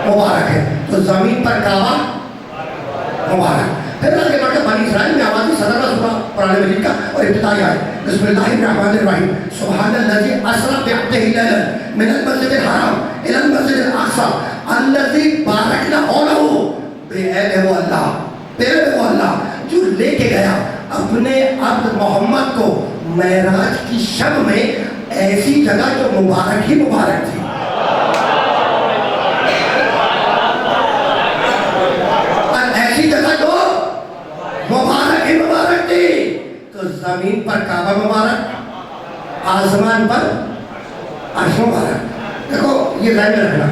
مبارک ہے. تو زمین پر کعبہ مبارک. پھر آگے بڑھ کے بنی اسرائیل میں آواز دی، 17واں سورہ قرآن مجید کا اور ابتدائی آیت، بسم اللہ الرحمن الرحیم، سبحان الذی اسری بعبدہ لیلا من المسجد الحرام الی المسجد الاقصی الذی بارکنا حولہ. اے وہ اللہ، تیرے وہ اللہ جو لے کے گیا اپنے عبد محمد کو معراج کی شب میں ایسی جگہ جو مبارک ہی مبارک تھی. ایسی جگہ جو مبارک ہی مبارک تھی. تو زمین پر کعبہ مبارک، آسمان پر عرش مبارک. دیکھو یہ ذہن میں رکھنا،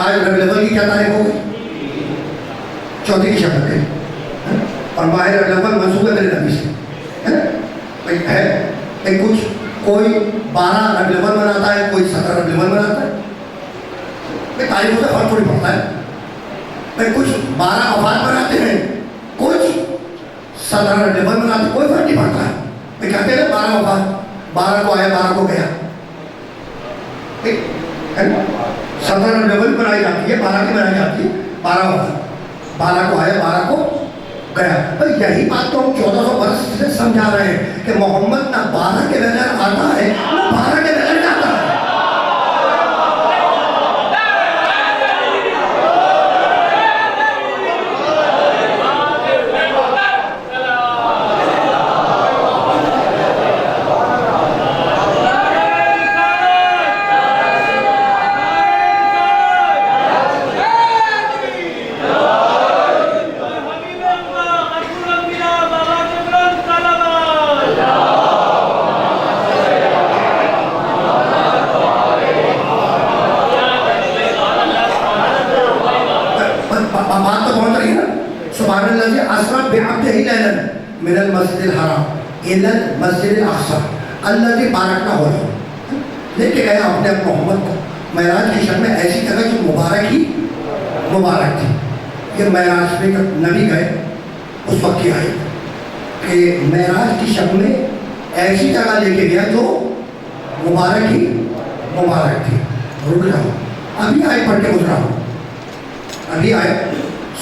آج ربیع الاول کی کیا تاریخ ہو گئی؟ 14 کی شب ہے، اور ماہ ربیع الاول منسوب ہے میرے نبی سے. ہے کچھ کوئی 12 ربیع الاول مناتا ہے، کوئی 17 ربیع الاول مناتا ہے. تاریخوں سے فرق تھوڑی پڑتا ہے. کچھ 12 وفات مناتے ہیں، کچھ 17 ربیع الاول مناتے ہیں، کوئی فرق نہیں پڑتا ہے. میں کہتے ہیں 12 وفات، 12 کو آیا 12 کو گیا. 17 ربیع الاول منائی جاتی ہے، 12 کی منائی جاتی ہے، 12 وفات، 12 کو آیا 12 کو گیا. یہی بات تو ہم 1400 برس سے سمجھا رہے ہیں کہ محمد نہ 12 کے بغیر آتا ہے نہ 12 کے بغیر جاتا ہے. من المسجد الحرام الى المسجد الاقصى الذي بارکنا حولہ. لے کے گیا اپنے محمد کو معراج کی شب میں ایسی جگہ جو مبارک ہی مبارک تھی. یہ معراج پہ نبی گئے اس وقت کی آئی کہ معراج کی شب میں ایسی جگہ لے کے گیا جو مبارک ہی مبارک تھی. رک جاؤ، ابھی آئے پڑھ کے گزرا ہوں، ابھی آئے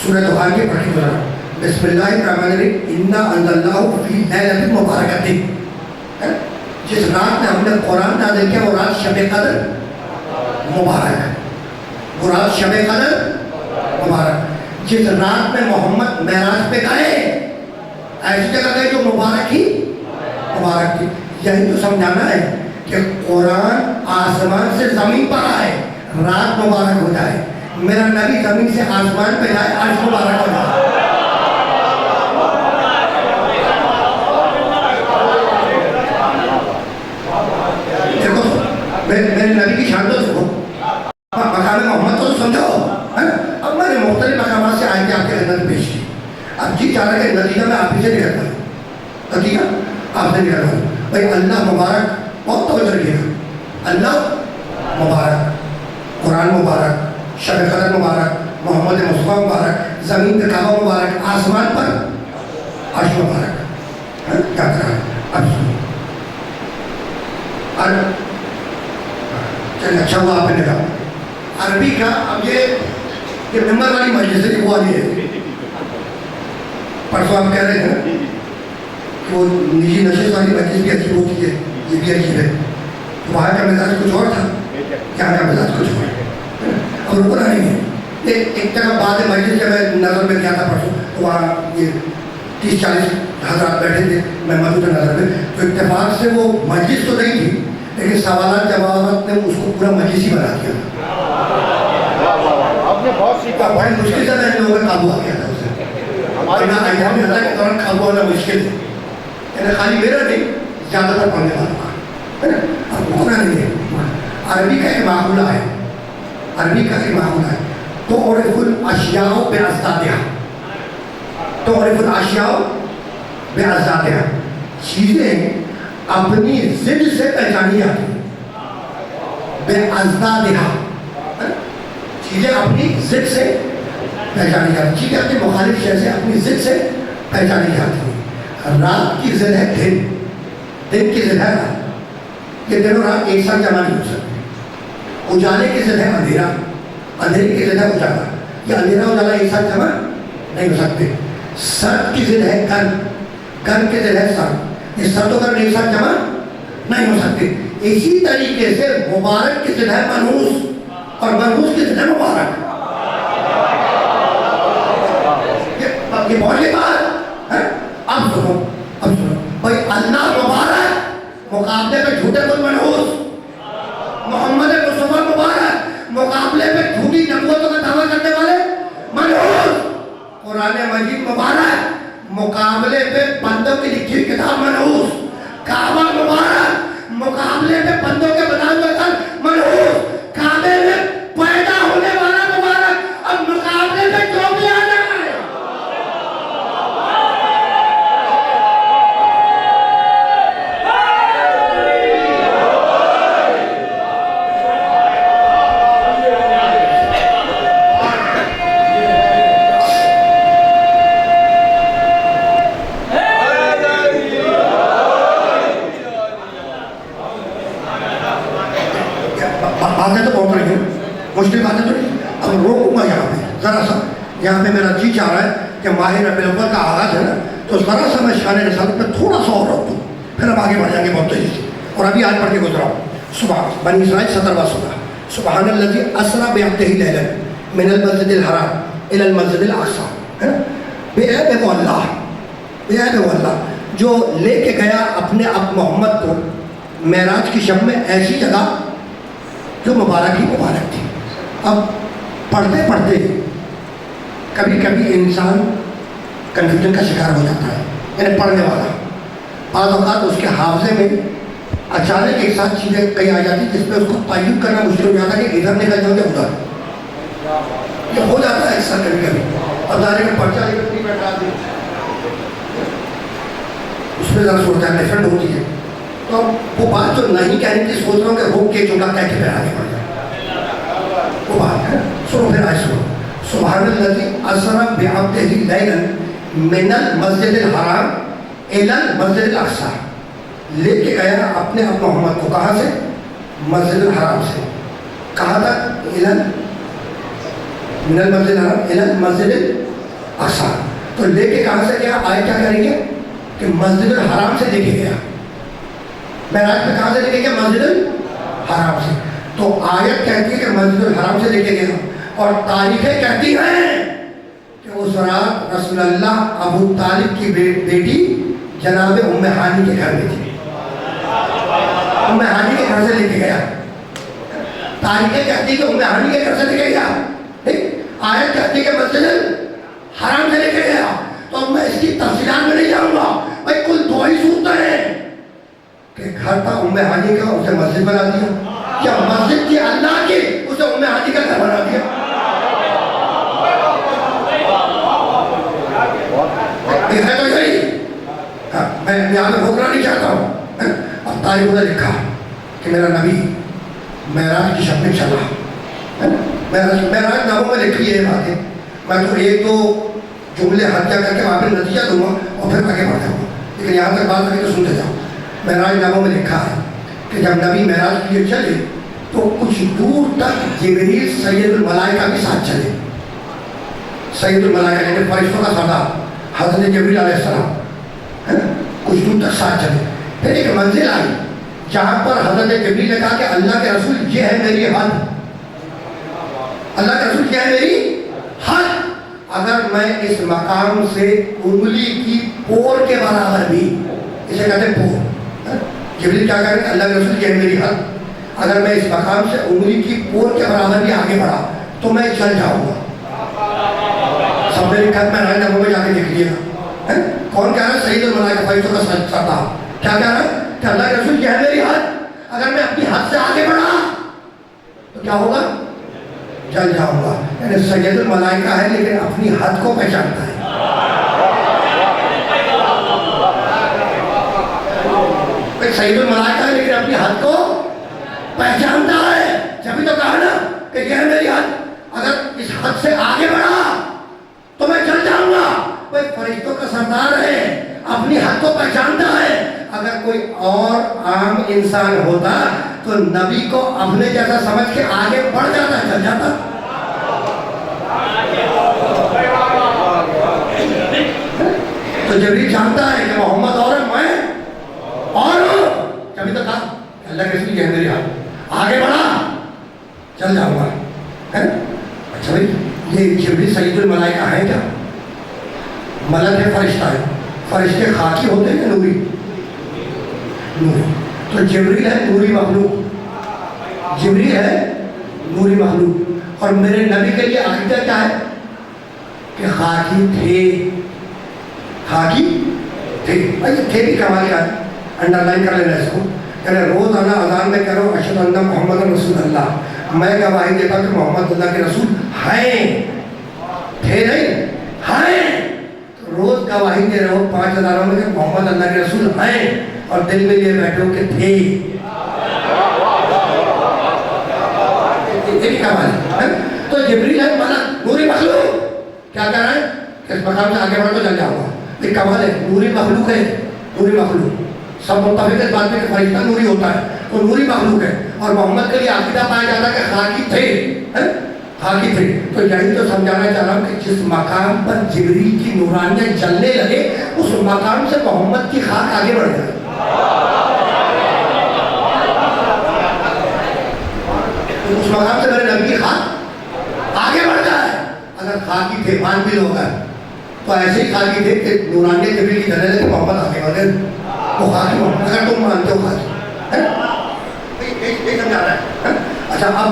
سورہ دخان کے پڑھ کے گزرا ہوں. بسم اللہ الرحمن الرحیم، انا انزلناہ فی لیلۃ مبارکۃ. جس رات میں ہم نے قرآن نازل کیا وہ رات شب قدر مبارک، وہ رات شب قدر مبارک. جس رات میں محمد معراج پہ گئے ایسی جگہ گئے جو مبارک ہی مبارک تھی. یہی تو سمجھانا ہے کہ قرآن آسمان سے زمین پر آئے رات مبارک ہو جائے، میرا نبی زمین سے آسمان پہ جائے عرش مبارک ہو جائے. میرے نبی کی شان تو سنو، مقام محمد تو سمجھو. اب میں نے مختلف مقامات سے آئے کہ آپ کے اندر پیش کی. اب جی چاہ رہا کہ نتیجہ میں آپ ہی سے نکلتا ہوں، نتیجہ آپ سے نکلتا ہوں. بھائی اللہ مبارک بہت توجہ رکھیے گا. اللہ مبارک، قرآن مبارک، شب قدر مبارک، محمد مصطفیٰ مبارک، زمین پہ کعبہ مبارک، آسمان پر عرش مبارک. کیا کرا اب سنو. اچھا ہوا آپ نے کہا عربی کا. اب یہ ممبر والی مجلس ہے، وہ والی ہے. پرسوں آپ کہہ رہے ہیں کہ وہ نجی نشست والی مجلس بھی عجیب ہوتی ہے، یہ بھی عجیب ہے. وہاں کا مزاج کچھ اور تھا، یہاں کا مزاج کچھ اور ہے. اب رکنا نہیں ہے. ایک جگہ بعد مجلس جب میں نظر میں کیا تھا پرسوں، تو وہاں یہ 30-40 حضرات بیٹھے تھے، میں موجود نظر میں. تو اتفاق سے وہ مجلس تو نہیں تھی لیکن سوالات جوابات نے اس کو پورا مجلس ہی بنا دیا. آپ نے بہت سیکھا، بڑی مشکل سے میں لوگوں کا قابو آ گیا تھا اسے. ورنہ ایام اللہ کے دوران قابو ہونا مشکل ہے. یعنی خالی میرا نہیں, زیادہ تر پڑھنے والا کا ہے نا. اب ہونا نہیں ہے. عربی کا ایک معقولہ ہے, عربی کا ایک معقولہ ہے, تعرف الاشیاء بأضدادها, تعرف الاشیاء بأضدادها, چیزیں اپنی ضد سے پہچانی جاتی ہیں. بأضدادها, چیزیں اپنی ضد سے پہچانی جاتی ہیں, چیزیں اپنی مخالف شے سے اپنی ضد سے پہچانی جاتی ہیں. رات کی ضد ہے دن, دن کی ضد ہے رات. یہ دن اور رات ایک ساتھ جمع نہیں ہو سکتے. اجالے کی ضد ہے اندھیرا, اندھیرے کی ضد ہے اجالا. یہ اندھیرا اجالا ایک ساتھ جمع نہیں ہو سکتے. سرد کی ضد ہے گرم, گرم کی ضد ہے سرد. یہ سرد و گرم ایک ساتھ جمع نہیں ہو سکتے. اسی طریقے سے مبارک کی ضد ہے منحوس, اور منحوس کی ضد ہے مبارک. یہ بہت یہ بات ہے. اب سنو بھائی, اللہ مبارک مقابلے پہ جھوٹے کل منحوس, محمد مصطفیٰ مبارک مقابلے پہ جھوٹی نبوتوں کا دعویٰ کرنے والے منحوس. قرآن مجید مبارک مقابلے پہ بندوں کی لکھی ہوئی کتاب منحوس. کعبہ مبارک مقابلے پہ بندوں کے بنائے ہوئے گھر منحوس. کعبے میں پیدا ہونے والا مبارک اب مقابلے پہ کیوں بھی آ رہا ہے. باتیں تو بہت رہی ہیں, مشکل باتیں تو نہیں. اب روکوں گا یہاں پہ ذرا سا. یہاں پہ میرا جی چاہ رہا ہے کہ ماہ ربیع الاول کا آغاز ہے نا, تو ذرا سا میں شان رسالت پہ تھوڑا سا اور رکھ دوں, پھر ہم آگے بڑھ جائیں گے بہت تیزی سے. اور ابھی آج پڑھ کے گزرا ہوں. سبحان بنی اسرائیل 17واں سورہ. سبحان الذی اسری بعبدہ لیلا من المسجد الحرام الی المسجد الاقصی, ہے نا. بے عیب ہے وہ اللہ, بے عیب ہے وہ اللہ جو لے کے گیا اپنے اب محمد کو معراج کی شب میں ایسی جگہ جو مبارک ہی مبارک تھی. اب پڑھتے پڑھتے کبھی کبھی انسان کنفیوژن کا شکار ہو جاتا ہے, یعنی پڑھنے والا. بعض اوقات اس کے حافظے میں اچانک ایک ساتھ چیزیں کہیں آ جاتی جس پہ اس کو تعین کرنا مشکل ہو جاتا ہے کہ ادھر نکل جاؤ یا ادھر. یہ ہو جاتا ہے اکثر کبھی کبھی. اب دارے میں پرچہ بیٹھا دی اس میں ذرا صورت ڈفرنٹ ہوتی ہے. تو وہ بات جو نہیں کہنے کی سوچ رہا ہوں کہ روک کے چونکا کہہ کے پھر آگے بڑھ جائے, وہ بات ہے. سنو پھر آج سنو. سبحان الذی اسری بعبدہ لیلا من المسجد الحرام الی المسجد الاقصی, لے کے گیا اپنے اب محمد کو کہاں سے, مسجد الحرام سے. کہاں تک, الی من المسجد الحرام الی المسجد الاقصی. تو لے کے کہاں سے گیا, آئے کیا کریں گے کہ مسجد الحرام سے لے کے گیا. معراج پہ کہاں سے لے کے گیا, مسجد الحرام سے. تو آیت کہتی ہے کہ مسجد الحرام سے لے کے گیا, اور تاریخیں کہتی ہیں کہ اس رات رسول اللہ ابو طالب کی بیٹی جناب ام ہانی کے گھر میں تھی. ام ہانی کے گھر سے لے کے گیا. تاریخیں کہتی ہیں کہ ام ہانی کے گھر سے لے کے گیا. آیت کہتی ہے کہ مسجد الحرام سے لے کے گیا. تو اب میں اس کی تفصیلات میں نہیں جاؤں گا بھائی, کل دو ہی صورتیں ہیں کہ گھر تھا ام ہانی کا, اسے مسجد بنا دیا, کیا مسجد تھی اللہ کی, اسے ام ہانی کا گھر بنا دیا. ہے تو یہی. میں یہاں پہ بھوکنا نہیں چاہتا ہوں. اب تاریخ نے لکھا کہ میرا نبی معراج کی شب میں چلا. معراج ناموں میں لکھی یہ باتیں. میں تو ایک دو جملے ہتیا کر کے وہاں پہ نتیجہ دوں گا اور پھر آگے بڑھ جاؤں گا, لیکن یہاں تک بات کریں تو سنتے جاؤ. معراج ناموں میں لکھا ہے کہ جب نبی معراج کے لیے چلے تو کچھ دور تک جبریل سید الملائکہ کے ساتھ چلے. سید الملائکہ یعنی فرشتوں کا سردار حضرت جبریل علیہ السلام, ہے نا, کچھ دور تک ساتھ چلے. پھر ایک منزل آئی جہاں پر حضرت جبریل نے کہا کہ اللہ کے رسول یہ ہے میری حد, اللہ کے رسول یہ ہے میری حد. اگر میں اس مقام سے انگلی کی پور کے برابر بھی, اسے کہتے ہیں پور, جبریل کیا کہہ رہے ہیں, اللہ کے رسول یہ ہے میری حد, اگر میں اس مقام سے انگلی کی پور کے برابر بھی آگے بڑھا تو میں چل جاؤں گا. اب میری خط میں رائے نبو میں جا کے دیکھ لیے گا. کون کہہ رہا ہے؟ سید الملائکہ فرشتوں کا سردار. کیا کہہ رہا ہے کہ اللہ کے رسول یہ ہے میری حد, اگر میں اپنی حد سے آگے بڑھا تو کیا ہوگا؟ جل جاؤں گا. یعنی سید الملائکہ ہے لیکن اپنی حد کو پہچانتا ہے. سید الملائکہ ہے لیکن اپنی حد کو پہچانتا ہے. جبھی تو کہا نا کہ یہ ہے میری حد, اگر اس حد سے آگے بڑھا تو میں چل جاؤں گا. کوئی فرشتوں کا سردار ہے, اپنی حد کو پہچانتا ہے. اگر کوئی اور عام انسان ہوتا تو نبی کو اپنے جیسا سمجھ کے آگے بڑھ جاتا, چل جاتا. تو جبریل جانتا ہے کہ محمد اور میں اور ہوں. جبھی تو کہا اللہ کے رسول یہ ہے میری حد, آگے بڑھا چل جاؤں گا. اچھا بھائی, یہ جبریل سید الملائکہ ہے کیا؟ ملک ہے, فرشتہ ہے. فرشتے خاکی ہوتے ہیں یا نوری؟ نوری. تو جبریل ہے نوری مخلوق, جبریل ہے نوری مخلوق. اور میرے نبی کے لیے عقیدہ کیا ہے کہ خاکی تھے, خاکی تھے. بھائی تھے بھی کمال کا ہے, انڈر لائن کر لینا اس کو. یعنی روزانہ اذان میں کہہ رہا ہوں اشہد ان محمد رسول اللہ, میں گواہی دیتا کہ محمد اللہ کے رسول ہیں, تھے نہیں ہیں. روز گواہی دے رہے ہو 5 ہزاروں میں کہ محمد اللہ کے رسول ہیں, اور دل میں یہ بیٹھے ہو کہ تھے. یہ بھی کمال ہے. تو جبریل ہے ملک نوری مخلوق, کیا کہہ رہا ہے کہ اس مقام سے آگے بڑھ تو چل جاؤں گا. یہ کمال ہے, نوری مخلوق ہے, نوری مخلوق. سب متفق اس بات میں کہ فرشتہ نوری ہوتا ہے, وہ نوری مخلوق ہے. اور محمد کے لیے عقیدہ پایا جاتا ہے کہ خاکی تھے, خاکی تھے. تو یہی تو سمجھانا چاہ رہا ہوں کہ جس مقام پر جبریل کی نورانیت جلنے لگے اس مقام سے محمد کی خاک آگے بڑھ جائے. اس مقام سے میرے نبی کی خاک آگے بڑھ جائے. اگر خاکی تھے, مان بھی لوگ ہیں, تو ایسے ہی خاکی تھے کہ نورانیت جبریل کی جلنے لگے محمد آگے بڑھ گئے. وہ خاکی محمد, اگر تم مانتے ہو خاکی یہ سمجھا رہا ہے. اچھا اب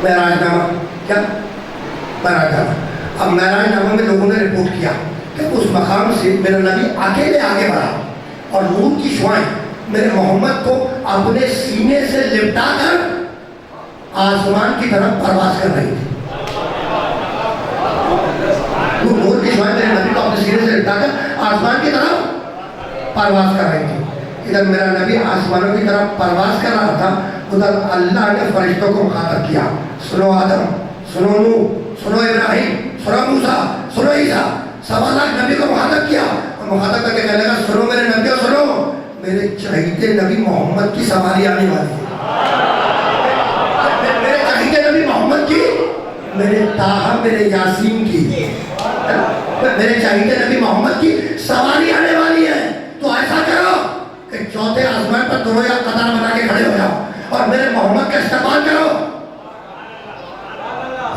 معراج نامہ, کیا معراج نامہ, اب معراج نامہ میں لوگوں نے رپورٹ کیا کہ اس مقام سے میرا نبی اکیلے آگے بڑھا اور نور کی شعائیں میرے محمد کو اپنے سینے سے لپٹا کر آسمان کی طرف پرواز کر رہی تھی. نور کی شعائیں میرے نبی کو اپنے سینے سے لپٹا کر آسمان کی طرف پرواز کر رہی تھی. ادھر میرا نبی آسمانوں کی طرف پرواز کر رہا تھا, ادھر اللہ نے فرشتوں کو مخاطب کیا. سنو آدم, سنو نوح, سنو ابراہیم, سنو موسیٰ, سنو عیسیٰ. 1.25 لاکھ نبی کو مخاطب کیا اور مخاطب کر کے کہنے لگا سنو میرے نبیوں, سنو میرے چہیتے نبی محمد کی سواری آنے والی ہے. میرے چہیتے نبی محمد کی, میرے طٰہٰ میرے یاسین کی, میرے چہیتے نبی محمد کی سواری آنے والی ہے. تو ایسا کرو کہ 4تھے آسمان پر دو یا قطار بنا کے کھڑے ہو جاؤ اور میرے محمد کا استقبال کرو.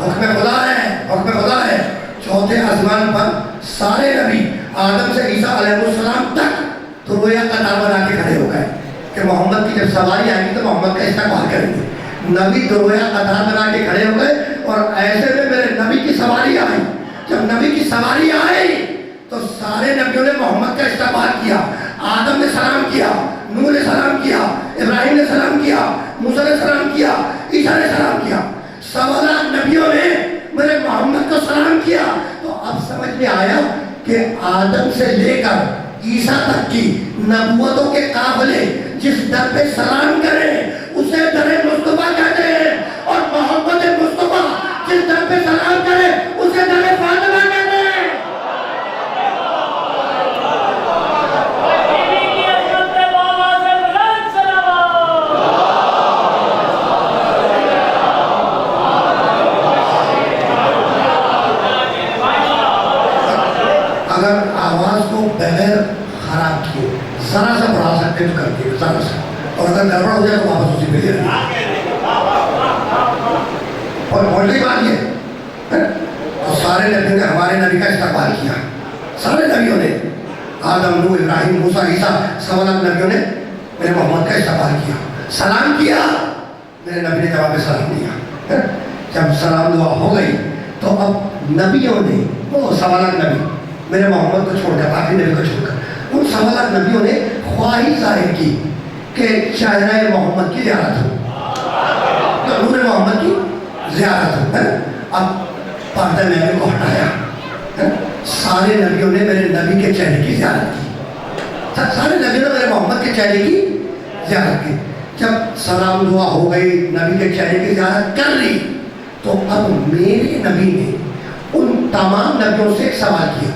حکم خدا ہے, حکم خدا ہے. 4تھے آسمان پر سارے نبی آدم سے عیسیٰ علیہ السلام تک دو یا قطار بنا کے کھڑے ہو گئے کہ محمد کی جب سواری آئے گی تو محمد کا استقبال کریں گے. نبی دو یا قطار بنا کے کھڑے ہو گئے اور ایسے میں میرے نبی کی سواری آئی. جب نبی کی سواری آئی تو سارے نبیوں نے محمد کا استقبال کیا. آدم نے سلام کیا, نوح نے سلام کیا, ابراہیم نے سلام کیا, موسیٰ نے سلام کیا, عیسیٰ نے سلام کیا. 1.25 لاکھ نبیوں نے میرے محمد کو سلام کیا. تو اب سمجھ میں آیا کہ آدم سے لے کر عیسیٰ تک کی نبوتوں کے قافلے جس در پہ سلام کریں اسے در مصطفیٰ کہتے ہیں, اور محمد مصطفیٰ جس در پہ سلام کرے اسے در فاطمہ کہتے ہیں. اگر آواز کو بغیر خراب کیے ذرا سا بڑھا سکتے تو کر دیے, ذرا سا, اور اگر گڑبڑ ہو جائے تو واپس اسی پہ لے لیں. اور بڑی بات یہ تو سارے نبیوں نے ہمارے نبی کا استقبال کیا. سارے نبیوں نے, آدم, نوح, ابراہیم, موسیٰ, عیسیٰ, 1.25 لاکھ نبیوں نے میرے محمد کا استقبال کیا, سلام کیا. میرے نبی نے جواب سلام دیا. جب سلام دعا ہو گئی تو اب نبیوں نے، وہ سوالات نبی میرے محمد کو چھوڑ کر، آخری نبی کو چھوڑ کر، ان سوالات نبیوں نے خواہش ظاہر کی کہ چہرہ محمد کی زیارت ہو، نور محمد کی زیارت ہو۔ اب پردہ نبی کو ہٹایا، سارے نبیوں نے میرے نبی کے چہرے کی زیارت کی، سارے نبیوں نے میرے محمد کے چہرے کی زیارت کی۔ جب سلام دعا ہو گئی، نبی کے چہرے کی زیارت کر لی، تو اب میرے نبی نے ان تمام نبیوں سے ایک سوال کیا،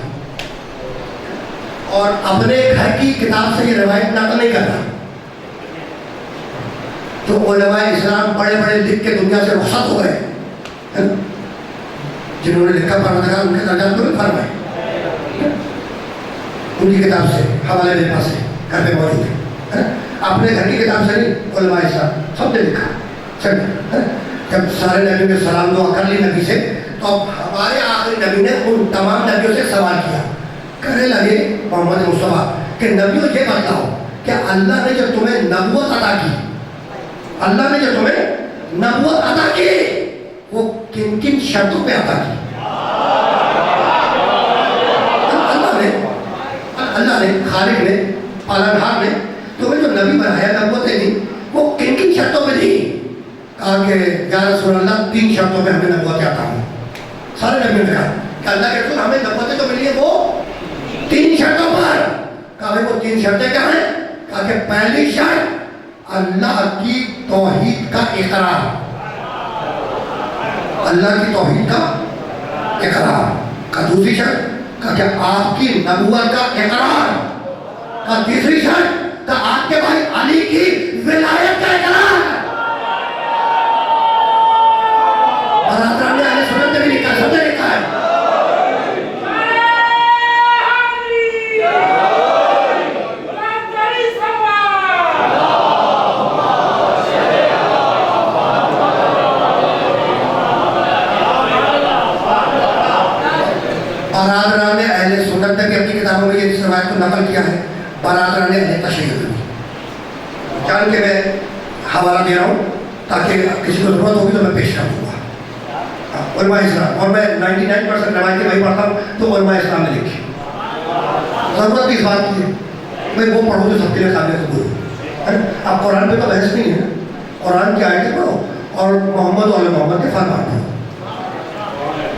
اور اپنے گھر کی کتاب سے یہ روایت نقل نہیں کرتا، جو علماء اسلام بڑے بڑے لکھ کے دنیا سے رخصت ہو گئے، جنہوں نے لکھا پروردگار ان کے درجات کو نہیں فرمائے، ان کی کتاب سے حوالے میرے پاس ہے، گھر پہ موجود ہے، اپنے گھر کی کتاب سے نہیں، علماء اسلام سب نے لکھا۔ جب سارے نبیوں نے سلام دعا کر لی نبی سے، تو اب ہمارے آخری نبی نے ان تمام نبیوں سے سوال کیا، کہنے لگے محمد مصطفیٰ کہ نبیوں یہ بتاؤ کہ اللہ نے جو تمہیں نبوت عطا کی، اللہ نے جو تمہیں نبوت عطا کی، وہ کن کن شرطوں پہ عطا کی؟ اللہ نے، خالق نے، پالنہار نے تمہیں جو نبی بنایا، نبوتیں دی، وہ کن کن شرطوں پہ دی؟ کہا کہ یا رسول اللہ 3 شرطوں پہ ہمیں نبوتیں عطا ہوئی۔ سارے نبیوں نے کہا کہ اللہ کے رسول ہمیں نبوتیں تو ملی ہے وہ 3 شرطوں پر۔ کہا بھائی وہ 3 شرطیں کیا ہیں؟ کہا کہ پہلی شرط اللہ کی توحید کا اقرار، اللہ کی توحید کا اقرار۔ کہا دوسری شرط کہا کہ آپ کی نبوت کا اقرار۔ کہا تیسری شرط کہا آپ کے بھائی علی کی ولایت کا اقرار۔ برادران نے اہل سنت نے بھی لکھا، سب نے لکھا ہے۔ برادران اہل سنت نے بھی اپنی کتابوں میں یہ روایت کو نقل کیا ہے، برادران اہل تشیع نے۔ جان کے میں حوالہ دے رہا ہوں تاکہ کسی کو ضرورت ہوگی تو میں پیش کروں گا۔ علماء اسلام، اور میں 99% روایتیں وہی پڑھتا ہوں تو علماء اسلام نے لکھی، ضرورت اس بات کی ہے میں وہ پڑھوں جو سب کے لیے قابل قبول ہو۔ اب قرآن پہ تو بحث نہیں ہے، قرآن کی آیتیں پڑھو اور محمد اور محمد کے فرمان پڑھو،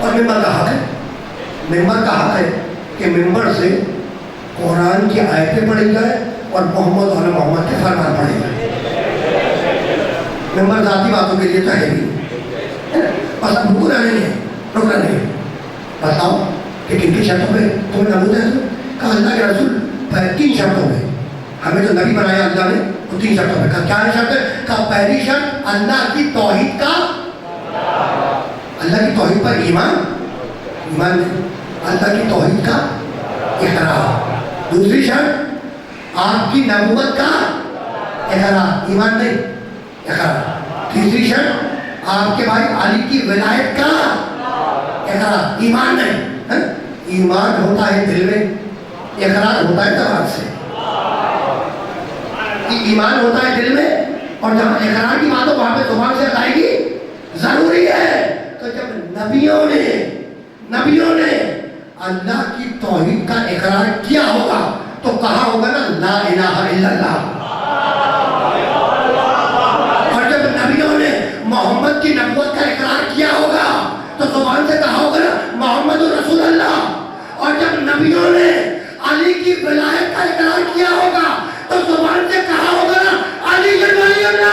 اور ممبر کا حق ہے، ممبر کا حق ہے کہ ممبر سے قرآن کی آیتیں پڑھی جائے اور محمد اور محمد کے فرمان پڑھے جائے۔ ممبر ذاتی باتوں کے لیے تو ہے بھی، بس اب رکنا نہیں ہے، رکنا نہیں ہے۔ بتاؤ کہ کن کی شرطوں پہ تمہیں نبوت ہے؟ کہا اللہ کے رسول 3 شرطوں پہ ہمیں جو نبی بنایا اللہ نے، وہ 3 شرطوں پہ۔ کہا کیا ہے شرط ہے؟ کہا پہلی شرط اللہ کی توحید کا، اللہ کی توحید پر ایمان، ایمان نہیں، اللہ کی توحید کا اقرار۔ دوسری شرط آپ کی نبوت کا اقرار، ایمان نہیں، اقرار۔ تیسری شرط آپ کے بھائی علی کی ولایت کا اقرار، ایمان نہیں۔ ایمان ہوتا ہے دل میں، اقرار ہوتا ہے زبان سے۔ ایمان ہوتا ہے دل میں، اور جہاں اقرار کی بات ہو وہاں پہ زبان سے ادائیگی ضروری ہے۔ تو جب نبیوں نے اللہ کی توحید کا اقرار کیا ہوگا تو کہا ہوگا نا لا الہ الا اللہ، اور جب نبیوں نے محمد کی نبوت کا اقرار کیا ہوگا تو زبان سے کہا ہوگا نا محمد رسول اللہ، اور جب نبیوں نے علی کی ولایت کا اقرار کیا ہوگا تو زبان سے کہا ہوگا نا علی بن ولی اللہ۔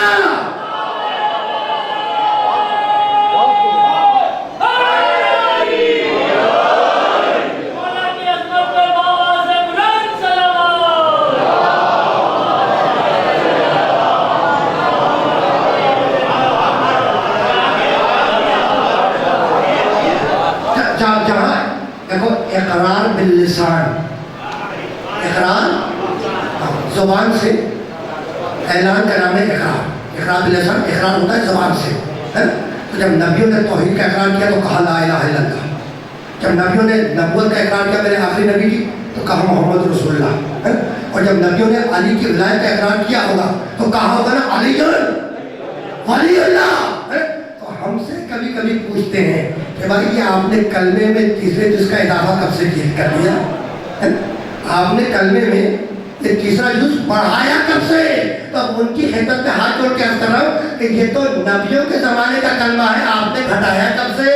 اقرار باللسان، اقرار زبان سے اعلان کا نام ہے اقرار، اقرار باللسان، اقرار ہوتا ہے زبان سے۔ تو جب نبیوں نے توحید کا اقرار کیا تو کہا لا الہ الا اللہ، جب نبیوں نے نبوت کا اقرار کیا میرے آخری نبی کی تو کہا محمد رسول اللہ، اور جب نبیوں نے علی کی ولایت کا اقرار کیا ہوگا تو کہا ہوگا نا علی ولی اللہ۔ تو ہم سے کبھی کبھی پوچھتے ہیں کہ بھائی یہ آپ نے کلمے میں تیسرے جز کا اضافہ کب سے کر دیا؟ آپ نے کلمے میں یہ تیسرا جز پڑھایا کب سے؟ تو اب ان کی خدمت میں ہاتھ جوڑ کے عرض کر رہا ہوں کہ یہ تو نبیوں کے زمانے کا کلمہ ہے، آپ نے گھٹایا کب سے؟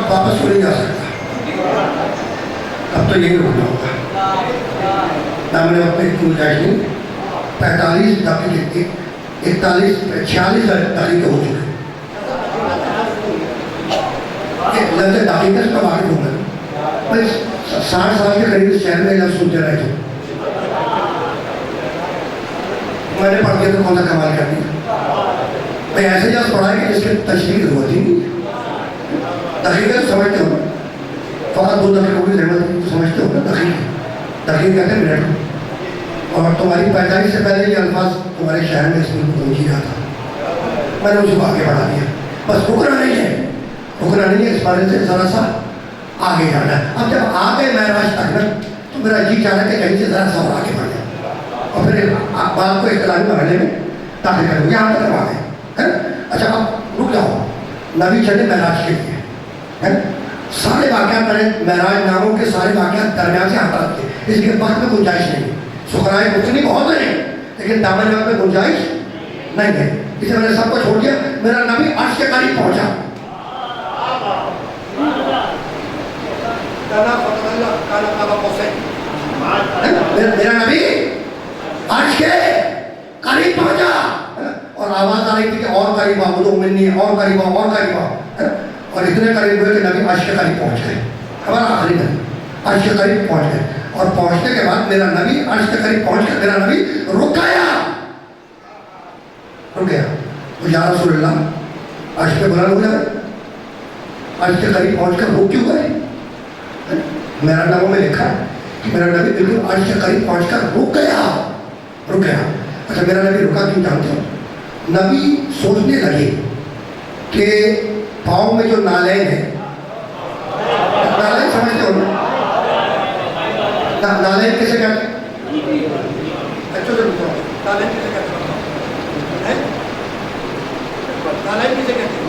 واپس کو نہیں جا سکتا، اب تو یہی رکنا ہوگا۔ نہ میں نے اپنے گنجائش نہیں، 45 دقیقے 46 دقیقے ہو چکے، لفظ دقیقے سے کب آگے ہوں گا؟ بھائی 60 سال کے قریب شہر میں لفظ سنتے رہے تھے، میں نے پڑھ کے تو کون سا کمال کر دیا؟ بھائی ایسے لفظ پڑھا ہے کہ جس کی تشریح ضرورت ہی نہیں، دقیقہ سمجھتے ہو، فقط 2 دقیقوں کی ضرورت تو سمجھتے ہو نا؟ دقیقہ کہتے ہیں منٹ، اور تمہاری پیدائش سے پہلے یہ الفاظ تمہارے شہر میں اس میں پہنچ ہی رہا تھا، میں نے اس کو آگے بڑھا دیا، بس رکنا نہیں ہے، اس بارے سے ذرا سا آگے جانا ہے۔ اب جب آ گئے معراج تک نا تو میرا جی چاہ رہا کہ کہیں سے ذرا سا اور آگے بڑھ جائے اور پھر بات کو اختلافی مرحلے میں داخل کروں، یہاں تک آ گئے۔ اچھا اب رک جاؤ، نبی چلے معراج کے لیے، سارے واقعات میں نے معراج ناموں کے سارے واقعات درمیان سے ہٹا دیے، اس لیے وقت میں گنجائش نہیں، سخرائے گفتنی بہت ہیں لیکن دامن وقت میں گنجائش نہیں ہے، اسے میں نے سب کو چھوڑ دیا۔ میرا نبی عرش کے قریب پہنچا، میرا نبی عرش کے قریب پہنچا اور آواز آ رہی تھی کہ اور قریب آؤ، وہ منی اور قریب آؤ، اور قریب آؤ، اور اتنے قریب ہوئے کہ نبی عرش کے قریب پہنچ گئے، ہمارا آخری نبی عرش کے قریب پہنچ گئے، اور پہنچنے کے بعد میرا نبی عرش کے قریب پہنچ کر میرا نبی رک گیا، تو یا رسول اللہ عرش پہ بلند ہو جائے، عرش کے قریب پہنچ کر رک کیوں گئے؟ میرا ناموں میں لکھا ہے کہ میرا نبی بالکل عرش کے قریب پہنچ کر رک گیا۔ اچھا میرا نبی رکا کیوں جانتے ہو؟ نبی سوچنے لگے کہ پاؤں میں جو نالین ہے، نالین سمجھتے ہو نا؟ نالین کسے کہتے ہیں؟ اچھا سے بتاؤ، نالین کسے کہتے ہیں؟ نالین کسے کہتے ہیں؟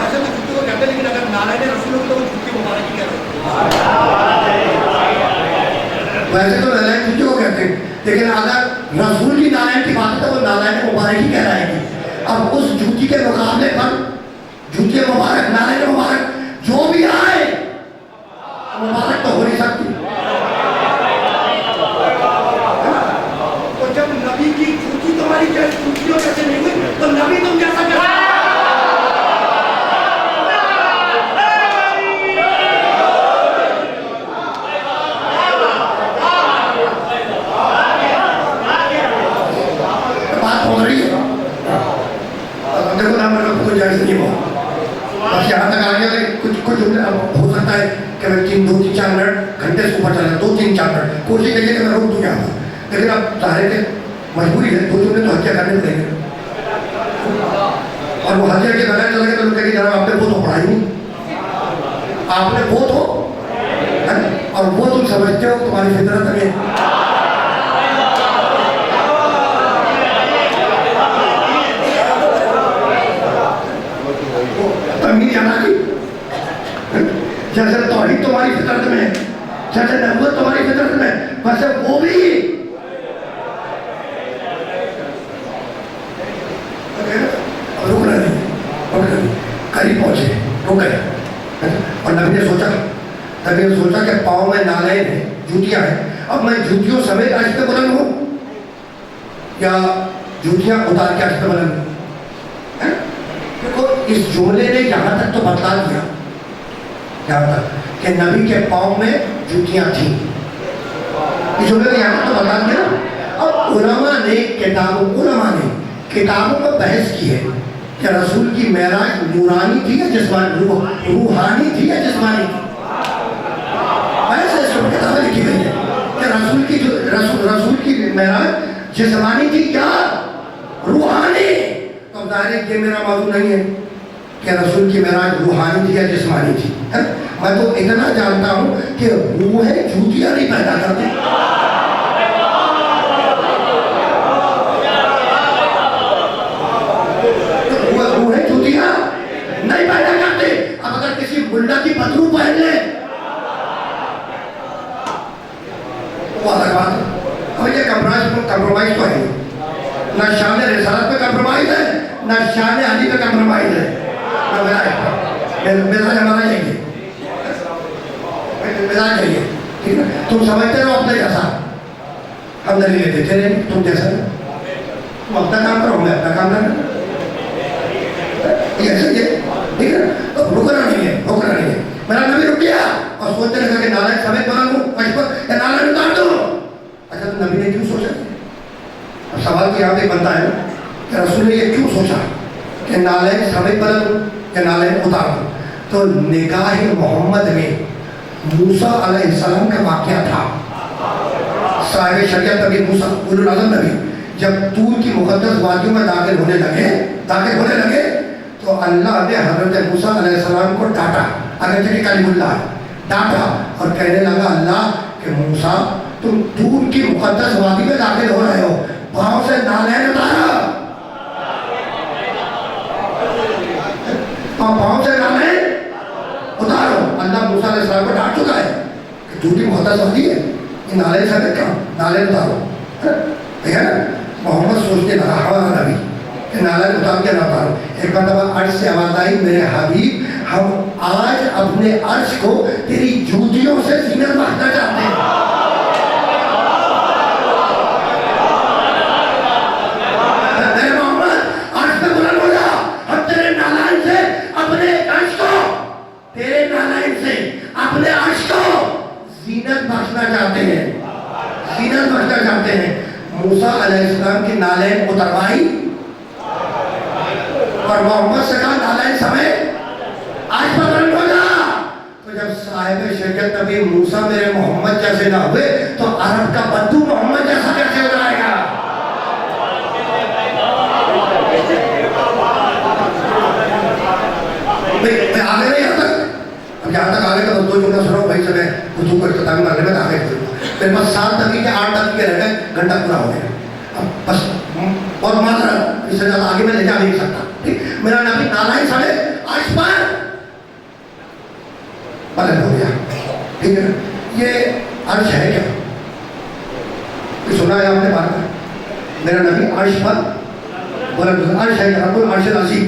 ایسے تو جوتی کو کہتے ہیں، لیکن اگر نالین رسول ہو تو وہ جوتی مبارک ہی کہتے ہیں۔ ویسے تو نالین جوتی کو کہتے ہیں، لیکن اگر رسول کی نالین کی بات ہے تو وہ نالین مبارک ہی کہلائے گی۔ اب اس جوتی کے مقابلے پر جوتی مبارک، نالین مبارک جو بھی آئے مبارک تو ہو نہیں سکتی۔ تو جب نبی کی جوتی تمہاری جوتیوں جیسے نہیں ہوئی تو نبی تم کیسا کر؟ بات ہو رہی ہے، دیکھو نا میں نے کوئی جائز نہیں ہوا، بس یہاں تک آ گیا کہ کچھ جملے اب ہو سکتا ہے کہ میں 2-3-4 منٹ گھنٹے سے اوپر چلا 2-3-4 منٹ کوشش کریے کہ میں روک دوں یہاں، لیکن اب ظاہر ہے مجبوری ہے، 2 جملے تو حجیہ کرنے پڑیں گے، اور وہ حجیہ کے بغیر چلا گیا تو لوگ کہیں گے جناب آپ نے وہ تو پڑھائی نہیں، آپ نے وہ تو، اور وہ تم سمجھتے ہو تمہاری فطرت میں جیسے توحید تمہاری فطرت میں ہے، جیسے نبوت تمہاری فطرت میں، ویسے وہ بھی رکنا نہیں، قریب پہنچے، رک گئے، اور نبی نے سوچا کہ پاؤں میں نالین ہیں، جوتیاں ہیں، اب میں جوتیوں سمیت عرش پہ بلند ہوں یا جوتیاں اتار کے عرش پہ بلند ہوں؟ دیکھو اس جملے نے یہاں تک تو بتلا دیا، یہاں تک کہ نبی کے پاؤں میں جوتیاں تھیں، اس جملے نے یہاں تک تو بتلا دیا۔ اب علماء نے کتابوں میں بحث کی ہے کہ رسول کی معراج نورانی تھی یا جسمانی، روحانی تھی یا جسمانی تھی؟ بحث ہے، اس میں کتابیں لکھی گئی ہیں کہ رسول کی معراج جسمانی تھی یا روحانی؟ تو ظاہر ہے یہ میرا موضوع نہیں ہے، کہ رسول کی معراج روحانی تھی یا جسمانی تھی. میں تو اتنا جانتا ہوں کہ روحیں جوتیاں نہیں پیدا کرتی. روحیں جوتیاں نہیں پیدا کرتے. اب اگر کسی ملا کی بدرو پہن لے وہ الگ بات ہے. اب یہ کمپرومائز تو ہے نہ شان رسالت پہ کمپرومائز ہے نہ شان علی پہ کمپرومائز ہے. مزاج ہمارا چاہیے, مزاج چاہیے, ٹھیک ہے. تم سمجھتے ہو اپنے جیسا, ہم دلیلیں دیتے رہے تم جیسا. تم اپنا کام کرو, میں اپنا کام کروں. یہ صحیح ہے, ٹھیک ہے. تو رکنا نہیں ہے, رکنا نہیں ہے. میرا نبی رک گیا اور سوچنے لگا کہ نالائق سمیت بنا لوں اشپت یا نالائق اتار دوں. اچھا تو نبی نے کیوں سوچا؟ اب سوال تو یہاں پہ بنتا ہے کہ رسول نے یہ کیوں سوچا کہ نالائق سمیت بنا لوں یا نالائق اتار دوں؟ تو نگاہ محمد میں موسیٰ علیہ السلام کا واقعہ تھا. صاحب شریعت نبی موسیٰ اولو العزم نبی جب طور کی مقدس وادیوں میں داخل ہونے لگے تو اللہ نے حضرت موسیٰ علیہ السلام کو ڈانٹا, اگرچہ کہ کلیم اللہ ہے, ڈانٹا اور کہنے لگا اللہ کہ موسیٰ تم طور کی مقدس وادی میں داخل ہو رہے ہو, پاؤں سے نالین اتارا, پاؤں سے نالین اتارو. اللہ موسیٰ علیہ السلام کو ڈانٹ چکا ہے کہ طور کی مقدس وادی ہے, یہ نالین سے دیکھا, نالین اتارو. ٹھیک ہے نا. محمد سوچنے لگا ہمارا نبی کہ نالین اتار کے نہ اتارو. ایک مرتبہ عرش سے آواز آئی میرے حبیب ہم آج اپنے عرش کو تیری جوتیوں سے زینت بخشنا چاہتے ہیں. میرے محمد عرش پہ بلند ہو جا, ہم تیرے نالین سے اپنے عرش کو, تیرے نالین سے اپنے عرش کو زینت بخشنا چاہتے ہیں, زینت بخشنا چاہتے ہیں. موسیٰ علیہ السلام کی نالین اتروائی اور محمد سے کہا نالین سمیت آج پر بلند ہو جا. تو جب صاحب شریعت نبی موسیٰ میرے محمد جیسے نہ ہوئے تو عرب کا بدو محمد جیسا کیسے ہو جائے گا؟ میں آگے نہیں آتا, اب جہاں تک آگے کا دو جملہ سنو بھائی سے میں کچھ کو اختتامی ماننے میں آگے کروں. میرے پاس 7 دقیقے 8 دقیقے رہ گئے, گھنٹہ پورا ہو گیا. اب بس اور معذرت اس سے زیادہ آگے میں لے جا نہیں سکتا. میرا نبی نالائق سمیت عرش پر بلند ہو گیا. ٹھیک ہے, یہ عرش ہے کیا؟ یہ سنا ہے آپ نے بات میں, میرا نبی عرش پر بلند ہو گیا. عرش ہے کیا؟ رب العرش العظیم,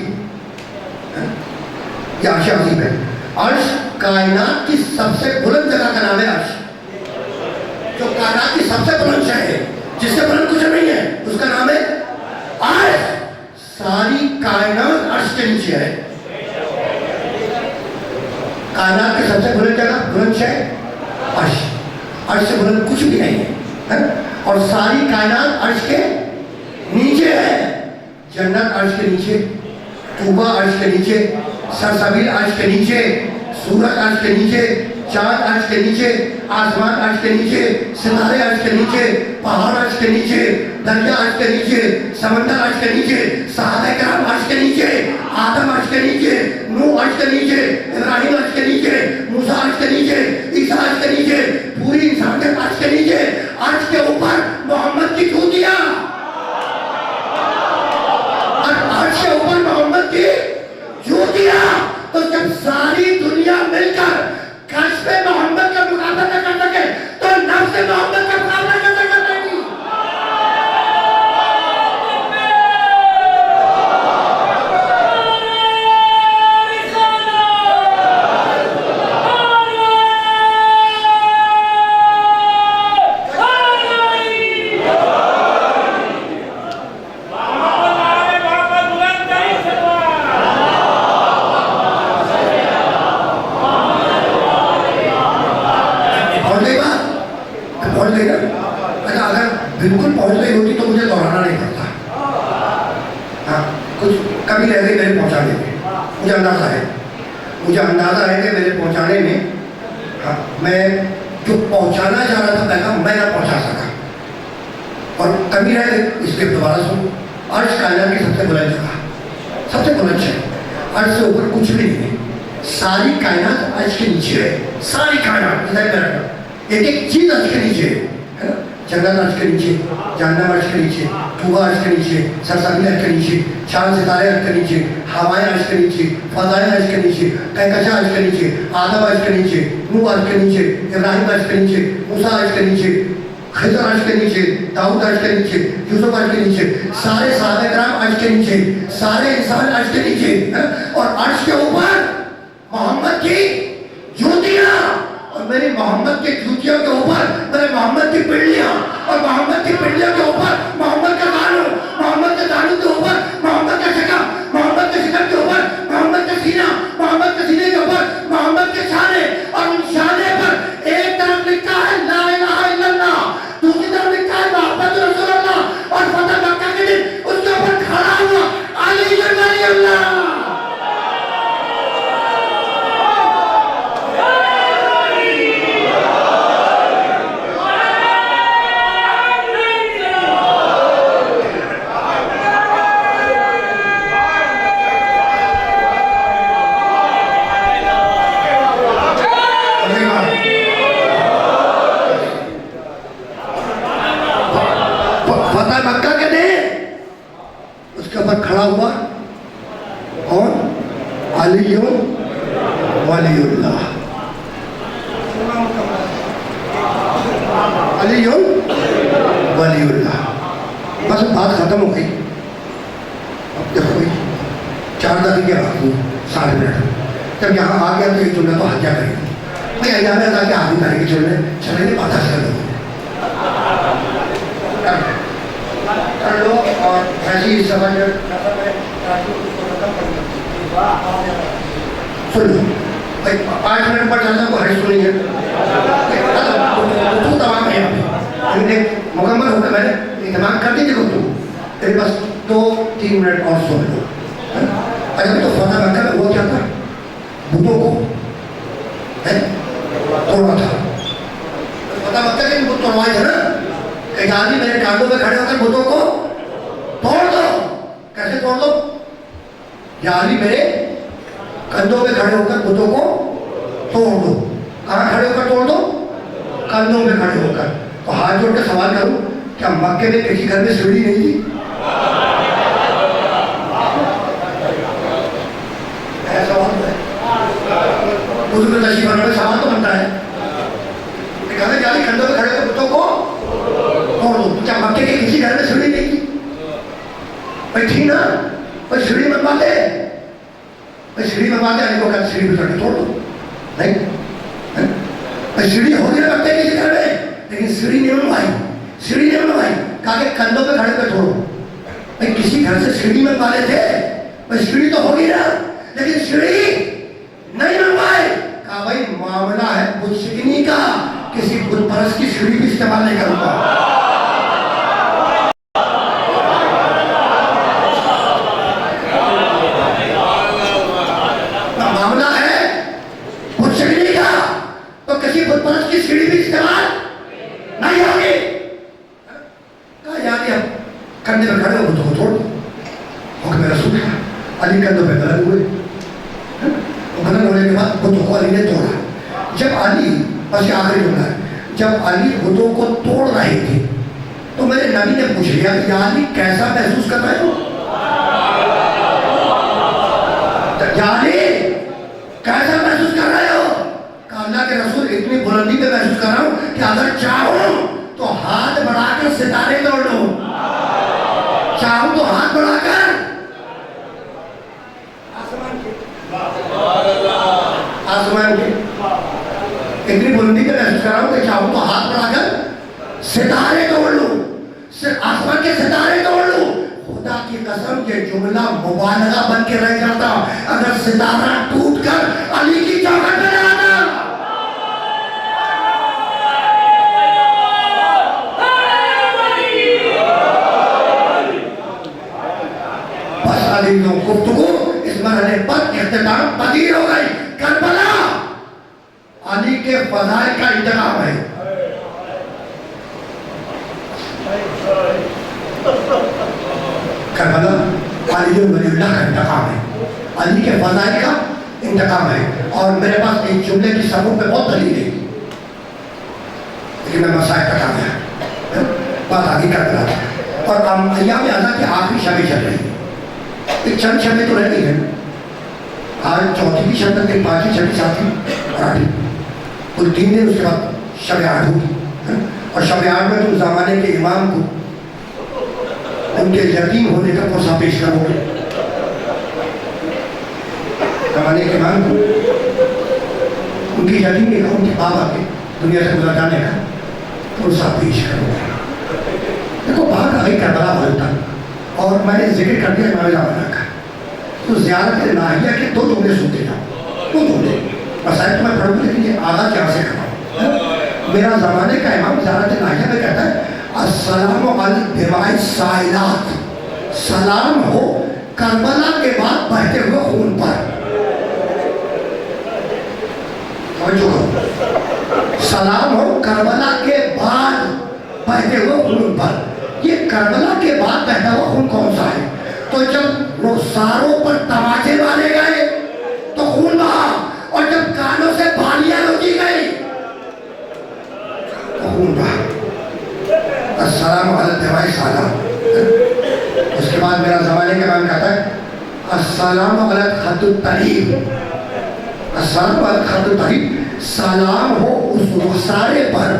یہ عرش عظیم ہے. عرش کائنات کی سب سے بلند جگہ کا نام ہے. عرش جو کائنات کی سب سے بلند شے ہے, جس سے بلند کچھ نہیں ہے, اس کا نام ہے عرش. ساری کائنات عرش کے نیچے ہے. کائنات کی سب سے بلند جگہ, بلند شے عرش. عرش سے بلند کچھ بھی نہیں ہے, اور ساری کائنات عرش کے نیچے ہے. جنت عرش کے نیچے, طوبہ عرش کے نیچے, سرسبیل عرش کے نیچے, سورج عرش کے نیچے, چاند عرش کے نیچے, آسمان عرش کے نیچے, ستارے عرش کے نیچے, پہاڑ عرش کے نیچے, دریا عرش کے نیچے, سمندر عرش کے نیچے, صحابہ کرام عرش کے نیچے, آدم عرش کے نیچے, نوح عرش کے نیچے, ابراہیم عرش کے نیچے, موسیٰ عرش کے نیچے, عیسیٰ عرش کے نیچے, پوری انسانیت عرش کے نیچے. عرش کے اوپر محمد کی جوتیاں, عرش کے اوپر محمد کی جوتیاں. تو جب ساری دنیا مل کر کشف محمد کا مقابلہ نہ کر سکے تو نفس محمد کا مقابلہ کیسے کر سکے گی؟ بالکل پہنچ گئی ہوتی تو مجھے دہرانا نہیں پڑتا. ہاں کچھ کمی رہ گئی میرے پہنچانے میں, مجھے اندازہ ہے کہ میرے پہنچانے میں, ہاں میں جو پہنچانا چاہ رہا تھا پہلا میں نہ پہنچا سکا, اور کمی رہ گئی. اس کے دوبارہ سن, عرش کائنات کی سب سے بلند جگہ, سب سے بلند ہے. عرش سے اوپر کچھ بھی نہیں ہے. ساری کائنات عرش کے نیچے ہے. ساری کائنات ادھر میں رکھنا, ایک ایک چیز عرش کے نیچے ہے نا. جنت عرش کے نیچے, جہنم عرش کے نیچے, طوبہ عرش کے نیچے, سرسبیل عرش کے نیچے, چاند ستارے عرش کے نیچے, ہوائیں عرش کے نیچے, فضائیں عرش کے نیچے, کہکشاں عرش کے نیچے, آدم عرش کے نیچے, نوح عرش کے نیچے, ابراہیم عرش کے نیچے, موسیٰ عرش کے نیچے, خضر عرش کے نیچے, داؤد عرش کے نیچے, یوسف عرش کے نیچے, سارے صحابہ کرام عرش کے نیچے, سارے انسان عرش کے نیچے, اور عرش کے اوپر محمد کی جوتیاں, اور میری محمد کے جوتیوں کے اوپر میرے محمد کی پنڈلیاں, اور محمد کی پنڈلیوں کے اوپر محمد کا دانو, محمد کے دانو کے اوپر محمد کا شکم, محمد کے شکم کے اوپر محمد کا سینہ, محمد کے سینے کے اوپر محمد کے شانے, اور ان شانے پر ایک طرف لکھا ہے لا الہ الا اللہ, دوسری طرف لکھا ہے محمد رسول اللہ, اور فتح مکہ کے دن اس کے اوپر کھڑا ہوا علی ولی اللہ. کھڑا ہوا کون؟ علی ولی اللہ, علی ولی اللہ. بس بات ختم ہو گئی. اب دیکھو 4 دقیقے باقی, 60 منٹ. جب یہاں آ گیا تو یہ جملہ تو حجہ کرے گی. میں ایام ادا کے حاضر کرے گی جملے چلے گے بات کر لو کر لو, اور ایسی سمجھ سن لو. 5 منٹ پر جاتا کو حج سنی ہے تو تمام ہے. مکمل ہو کر میں نے اہتمام کر دی تھی تو میرے پاس 2-3 منٹ اور سن لو. اچھا تو فتح مکہ میں ہوا کیا تھا؟ بتوں کو توڑا تھا. فتح مکہ کے بت توڑوائے تھے نا, کہ آدمی میرے کاندھوں پہ کھڑے ہو کر بتوں کو توڑ دو. کیسے توڑ دو؟ یا علی میرے کندھوں پہ کھڑے ہو کر بتوں کو توڑ دو. کہاں کھڑے ہو کر توڑ دو؟ کندھوں پہ کھڑے ہو کر. تو ہاتھ جوڑ کے سوال کروں, کیا مکے میں کسی گھر میں سیڑھی نہیں تھی؟ سوال ہے حضور تشریف فرما میں سوال تو بنتا ہے. کہتے کہ علی کندھوں پہ کھڑے ہو کر بتوں کو توڑ دو. کیا مکے کے کسی گھر میں سیڑھی نہیں تھی؟ بھائی تھی نا, بھائی سیڑھی بنواتے, بھائی سیڑھی بنواتے, علی کو کہتے سیڑھی پہ چڑھ کے توڑ دو. نہیں بھائی سیڑھی ہوگی نہ مکے کسی گھر میں, لیکن سیڑھی نہیں بنوائی, سیڑھی نہیں بنوائی. کہا کہ کندھوں پہ کھڑے پہ توڑو. بھائی کسی گھر سے سیڑھی بنوا لیتے, بھائی سیڑھی تو ہوگی نا, لیکن سیڑھی نہیں بنوائے. کہا بھائی معاملہ ہے بت شکنی کا, کسی بت پرست کی سیڑھی بھی استعمال نہیں کروں گا. معاملہ ہے بت شکنی کا, تو کسی بت پرست کی سیڑھی بھی استعمال نہیں ہوگی. کہا یار اب کندھے پہ کھڑے ہو بتوں کو توڑ دو. حکم رسول کا. علی کندھوں پہ غلط ہوئے, غلط ہونے کے بعد بتوں کو علی نے توڑا. جب علی, بس یہ آخری جملہ ہے, جب علی بتوں کو توڑ رہے تھے تو میرے نبی نے پوچھ لیا کہ علی کیسا محسوس کر رہے ہو؟ علی کیسا محسوس کر رہے ہو؟ کہ اللہ کے رسول اتنی بلندی پہ محسوس کر رہا ہوں کہ اگر چاہوں تو ہاتھ بڑھا کر ستارے توڑ لوں, چاہوں تو ہاتھ بڑھا کر آسمان کے اتنی بلندی پہ محسوس کر رہا ہوں کہ چاہوں تو ہاتھ بڑھا کر ستارے توڑ لوں, آسمان کے ستارے توڑ لوں. خدا کی قسم یہ جملہ مبالغہ بن کے رہ جاتا اگر ستارہ ٹوٹ کر علی کی چوکھٹ پہ نہ آتا. بس علی کی گفتگو اس مرحلے پر اختتام پذیر ہو گئی. کربلا علی کے فضائل کا انتخاب ہے. کربلا علی ولی اللہ کا انتخاب ہے. علی کے فضائل کا انتقام ہے. اور میرے پاس ایک جملے کی سبب پہ بہت دلیل ہے، لیکن میں مسائل تک آ گیا، بات آگے کر رہا تھا. اور ایام اعزا کی آخری شبیں چل رہی ہیں، ایک چند شبیں تو رہ گئی ہیں. آج چوتھی کی شب تک، پانچویں چھٹی ساتویں اور آٹھویں، کل 3 دن. اس کے بعد شب آٹھ ہوگی. اور شب آٹھ میں تم زمانے کے امام کو ان کے یتیم ہونے کا پرسہ پیش کرو گے. زمانے کے امام کو ان کی یتیم کا، ان کے بابا کے دنیا سے گزر جانے کا پرسہ پیش کرو گے. دیکھو بات آئی کربلا بولتا، اور میں نے ذکر کر دیا امام زمانہ کا. تو زیارت ناہیہ کے 2 جملے سنتے جاؤ، 2 جملے. مسائل تو میں پڑھوں گا، لیکن یہ آدھا کیا سے کروں. میرا زمانے کا امام زیارت ناہیہ میں کہتا ہے السلام علی الدماء السائلات، سلام ہو کربلا کے بعد بہتے ہوئے خون پر. سلام ہو کربلا کے بعد بہتے ہوئے خون پر. یہ کربلا کے بعد بہتا ہوا خون کون سا ہے؟ تو جب رخساروں پر تماچے مارے گئے تو خون بہا، اور جب کانوں سے بالیاں روکی گئی تو خون بہا. السلام علی الدماء السائلات. اس کے بعد میرا زمانے کے امام کہتا ہے السلام علی الخد الطیب. السلام علی الخد الطیب، سلام ہو اس رخسارے پر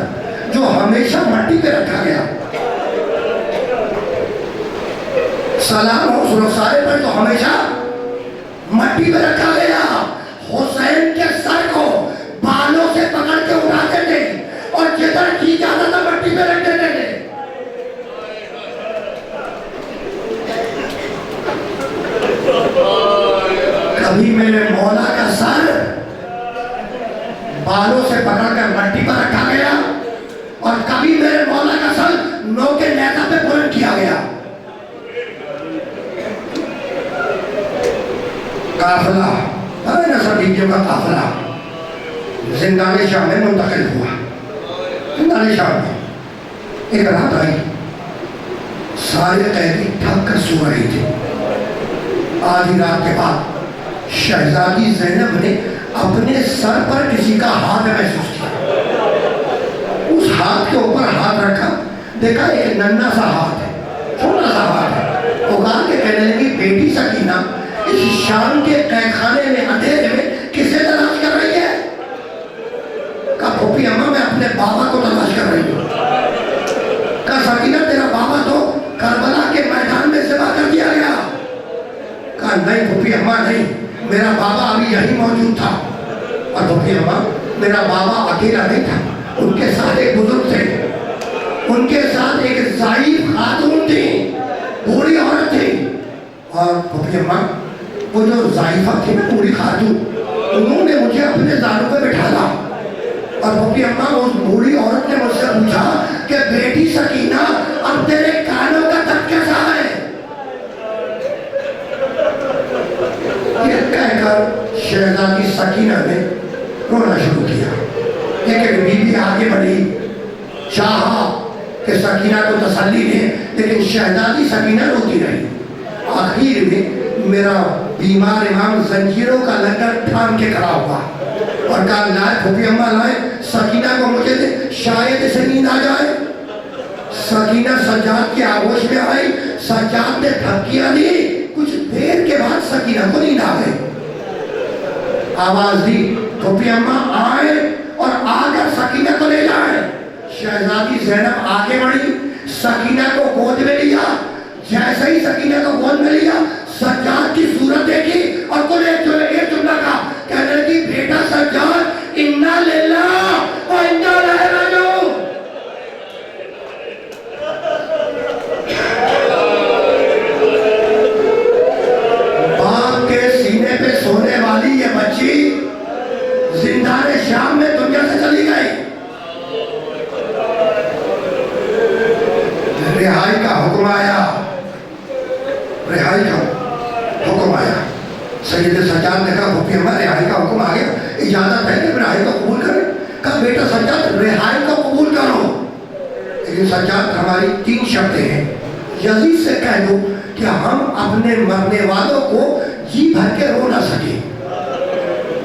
جو ہمیشہ مٹی پہ رکھا گیا. سلام ہو اس رخسارے پر جو ہمیشہ مٹی پہ رکھا گیا. حسین کے سر کو بالوں سے پکڑ کے اٹھاتے تھے اور جدھر جی جاتا تھا مٹی پہ رکھ دیتے تھے. کبھی میرے مولا کا سر بالوں سے پکڑ کر مٹی پر رکھا گیا، اور کبھی میرے مولا کا سر نو کے نیزہ پہ بلند کیا گیا. قافلہ نصر دیجیوں کا قافلہ زندان شام میں منتقل ہوا. زندان شام میں ایک رات آئی، سارے قیدی تھک کر سو رہے تھے. آدھی رات کے بعد شہزادی زینب نے اپنے سر پر کسی کا ہاتھ محسوس کیا. اس ہاتھ کے اوپر ہاتھ رکھا، دیکھا ایک ننھا سا ہاتھ ہے، چھوٹا سا ہاتھ ہے. اگا کے کہنے لگی بیٹی سکینہ اس شام کے قید خانے میں اندھیرے میں کسے تلاش کر رہی ہے؟ کہا پھوپھی اماں میں اپنے بابا کو تلاش کر رہی ہوں. کہا سکینہ تیرا بابا تو کربلا کے میدان میں ذبح کر دیا گیا. کہا نہیں پھوپھی اماں نہیں، میرا بابا ابھی یہی موجود تھا. اور پھوپھی اماں میرا بابا اکیلا نہیں تھا، ان کے ساتھ ایک بزرگ تھے، ان کے ساتھ ایک ضعیف خاتون تھی، بوڑھی عورت تھی. اور پھوپھی اماں وہ جو ضعیفہ تھی نا بوڑھی خاتون، انہوں نے مجھے اپنے زانوں پہ بٹھالا. اور پھوپھی اماں اس بوڑھی عورت نے مجھ سے پوچھا کہ بیٹی سکینہ اب تیرے کانوں کا درد کیسا ہے؟ یہ کہہ کر شہزادی سکینہ نے رونا شروع کیا. لیکن بی بی آگے بڑھی، چاہا کہ سکینہ کو تسلی دے، لیکن شہزادی سکینہ روتی رہی. آخر میں میرا بیمار امام زنجیروں کا لنگر تھام کے کھڑا ہوا اور کہا لائے پھوپھی اماں لائے سکینہ کو مجھے دے، شاید اسے نیند آ جائے. سکینہ سجاد کی آغوش میں آئی، سجاد نے دھمکیاں دی. کچھ دیر کے بعد سکینہ کو نیند آ گئی. آواز دی پھوپھی اماں آئے اور آ کر سکینہ کو لے جائے. شہزادی زینب آگے بڑھی، سکینہ کو گود میں لیا. جیسے ہی سکینہ کو گود میں لیا، سجاد کی صورت دیکھی اور کل ایک جملہ کہا، کہنے لگی بیٹا سجاد انا للہ و انا الیہ راجعون. باپ کے سینے پہ سونے والی یہ بچی زندان شام میں دنیا سے چلی گئی. رہائی کا حکم آیا، رہائی کا حکم آیا. سید سجاد نے کہا پھوپھی اماں رہائی کا حکم آ گیا، اجازت ہے کہ رہائی کو قبول کریں؟ کہا بیٹا سجاد رہائی کو قبول کرو، لیکن سجاد ہماری 3 شرطیں ہیں. یزید سے کہہ دو کہ ہم اپنے مرنے والوں کو جی بھر کے رو نہ سکے،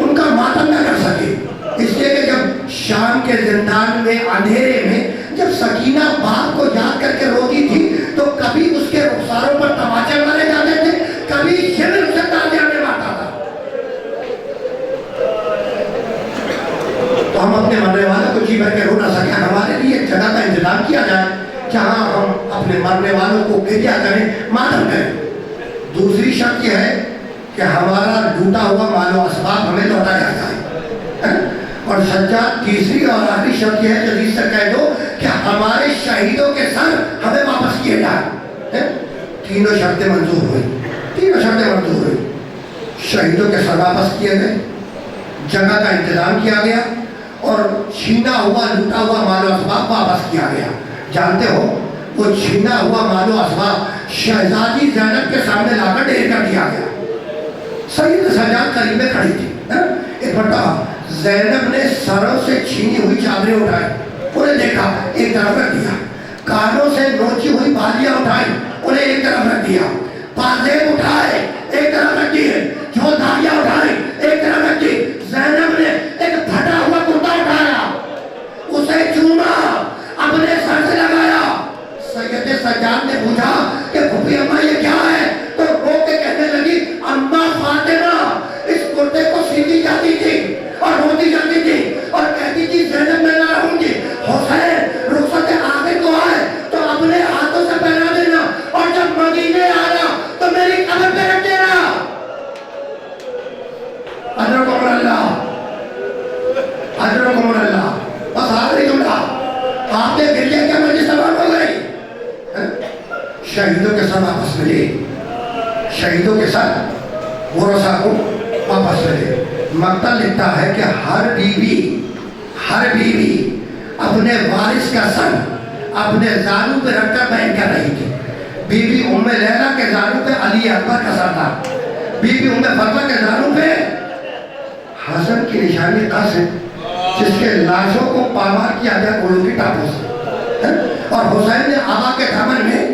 ان کا ماتم نہ کر سکے، اس لیے کہ جب شام کے زندان میں اندھیرے میں جب سکینہ باپ کو یاد کر کے روتی تھی تو کبھی اس کے رخساروں پر تماچے مارے جاتے تھے، کبھی شمر اسے تازیاں میں مارتا تھا۔ تو ہم اپنے مرنے والوں کو جی بھر کے رو نہ سکیں، ہمارے لیے ایک جگہ کا انتظام کیا جائے جہاں ہم اپنے مرنے والوں کو گریہ کریں، ماتم کریں۔ دوسری شرط یہ ہے کہ ہمارا لوٹا ہوا مال و اسباب ہمیں لوٹایا جائے، اور سجاد تیسری اور آخری شرط یہ ہے جدید سے کہہ دو کہ ہمارے شہیدوں کے سر ہمیں واپس کیے جائیں۔ تینوں شرطیں منظور ہوئی، تینوں شرطیں منظور ہوئی، شہیدوں کے سر واپس کیے گئے، جگہ کا انتظام کیا گیا، اور چھینا ہوا لوٹا ہوا مال و اسباب واپس کیا گیا۔ جانتے ہو وہ چھینا ہوا مال و اسباب شہزادی زینب کے سامنے لا کر ڈھیر کر دیا گیا۔ سید سجاد قریب میں کھڑی تھی، ایک مرتبہ زینب نے سروں سے چھینی ہوئی چادریں اٹھائی، انہیں دیکھا، ایک طرف رکھ دیا، کانوں سے نوچی ہوئی بالیاں اٹھائی، انہیں ایک طرف رکھ دیا، پازیب اٹھائے ایک طرف رکھ دیے، جھولداریاں اٹھائی ایک طرف رکھ دی۔ زینب نے ایک پھٹا ہوا کرتا اٹھایا، اسے چوما، اپنے سر سے لگایا۔ سید سجاد نے پوچھا کہ پھوپھی اماں یہ کیا ہے؟ تو رو کے کہنے لگی اماں فاطمہ اس کرتے کو سیدھی جاتی تھی اور روتی جاتی تھی اور کہتی تھی زینب میں نہ رہوں گی، حسین رخصت آخر کو آئے تو اپنے ہاتھوں سے پہنا دینا، اور جب مدینے آیا تو میری قبر پہ رکھ دینا۔ اجرکم اللہ، اجرکم اللہ۔ بس آخری جملہ، آپ نے گریہ کیا مجھے سوال ہو گئی؟ شہیدوں کے سر واپس ملے، شہیدوں کے سر ورثہ کو واپس ملے۔ مقتل لکھتا ہے کہ ہر بیوی اپنے وارث کا سر اپنے زانو پہ رکھ کر بیٹھ کر رہی تھی۔ بی بی ام لیلہ کے زانو پہ علی اکبر کا سر تھا، بی بی ام فاطمہ کے زانو پہ حسن کی نشانی قاسم، جس کے لاشوں کو پامال کیا گیا گھوڑوں کی ٹاپوں سے، اور حسین نے آبا کے دامن میں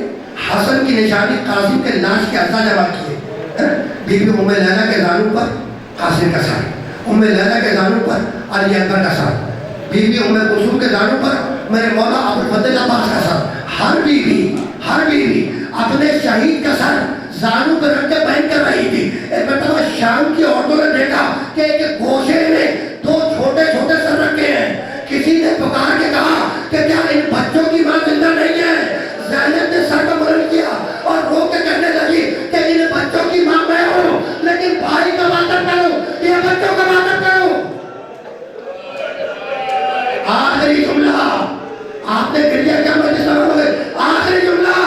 حسن کی نشانی قاسم کے لاش کے اعضاء جمع کیے۔ بی بی ام لیلہ کے زانو پر قاسم کا سر، ام لیلہ کے زانو پر علی اکبر کا سر، بی بی ام کلثوم کے زانو پر میرے مولا ابوالفضل عباس کا سر۔ ہر بیوی اپنے شہید کا سر زانو پر رکھ کے پہن کر رہی تھی۔ ایک مرتبہ شام کی عورتوں نے دیکھا کہ ایک گوشے میں دو چھوٹے چھوٹے سر رکھے ہیں۔ کسی نے پکار کے کہا کہ کیا ان بچوں کی ماں زندہ نہیں ہے؟ زینب نے سر کو بلند کیا اور رو کے کہنے لگی کہ ان بچوں کی ماں میں ہوں، لیکن بھائی کا ماتم کروں یا بچوں کا ماتم کروں؟ آخری جملہ، آپ نے گریہ کیا مجھے سوال ہو گئے؟ آخری جملہ،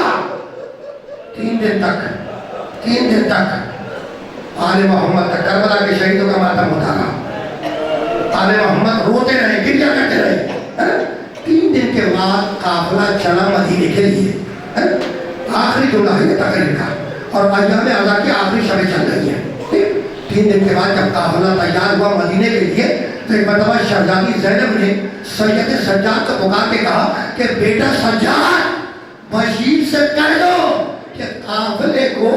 3 دن تک آل محمد تک کربلا کے شہیدوں کا ماتم ہوتا رہا۔ آل محمد روتے رہے، گریہ کرتے رہے۔ 3 دن کے بعد قافلہ چلا مدینے کے لیے۔ آخری جملہ ہے یہ تقریر کا، اور ایام اعضاء کی آخری شبیں چل رہی ہیں۔ 3 دن کے بعد جب قافلہ تیار ہوا مدینے کے لیے تو ایک مرتبہ شہزادی زینب نے سید سجاد کو پکار کے کہا کہ بیٹا سجاد، بشیر سے کہہ دو کہ قافلے کو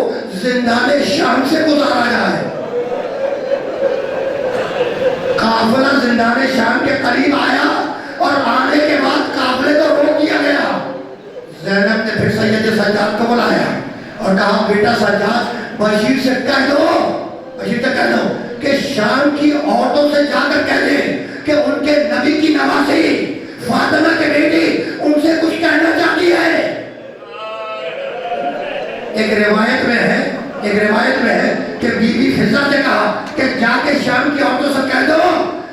زندان شام سے گزارا جائے۔ قافلہ زندان شام کے قریب آیا اور آنے کے بعد قافلے کو روک دیا گیا۔ زینب نے پھر سید سجاد کو بلایا اور کہا بیٹا سجاد، بشیر سے کہہ دو کہ شام کی عورتوں سے جا کر کہہ دے کہ ان کے نبی کی نوازی فاطمہ کے بیٹی ان سے کچھ کہنا چاہتی ہے۔ ایک روایت میں ہے کہ بی بی فضہ سے کہا کہ جا کے شام کی عورتوں سے کہہ دو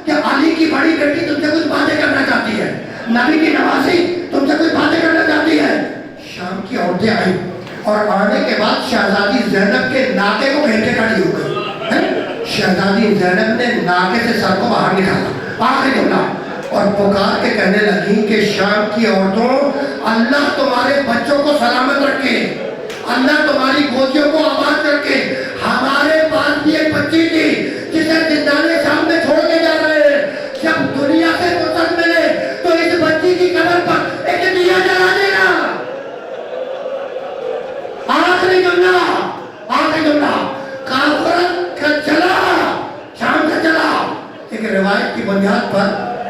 کہ علی کی بڑی بیٹی تم سے کچھ باتیں کرنا چاہتی ہے، نبی کی نوازی تم سے کچھ باتیں کرنا چاہتی ہے۔ شام کی عورتیں آئیں اور آنے کے بعد شہزادی زینب کے ناکے کو گھیر کے کھڑی ہو گئی۔ شہزادی زینب نے ناکے سے سر کو باہر نکالا، آخری جملہ، اور پکار کے کہنے لگی کہ شام کی عورتوں، اللہ تمہارے بچوں کو سلامت رکھے، اللہ تمہاری گودیوں کو آباد رکھے۔ ہمارے پاس بھی ایک بچی تھی جسے زندان شام میں چھوڑ کے جا رہے ہیں، جب دنیا سے فرصت ملے تو اس بچی کی قبر پر ایک دیا جلا دینا۔ آخری جملہ، کافرہ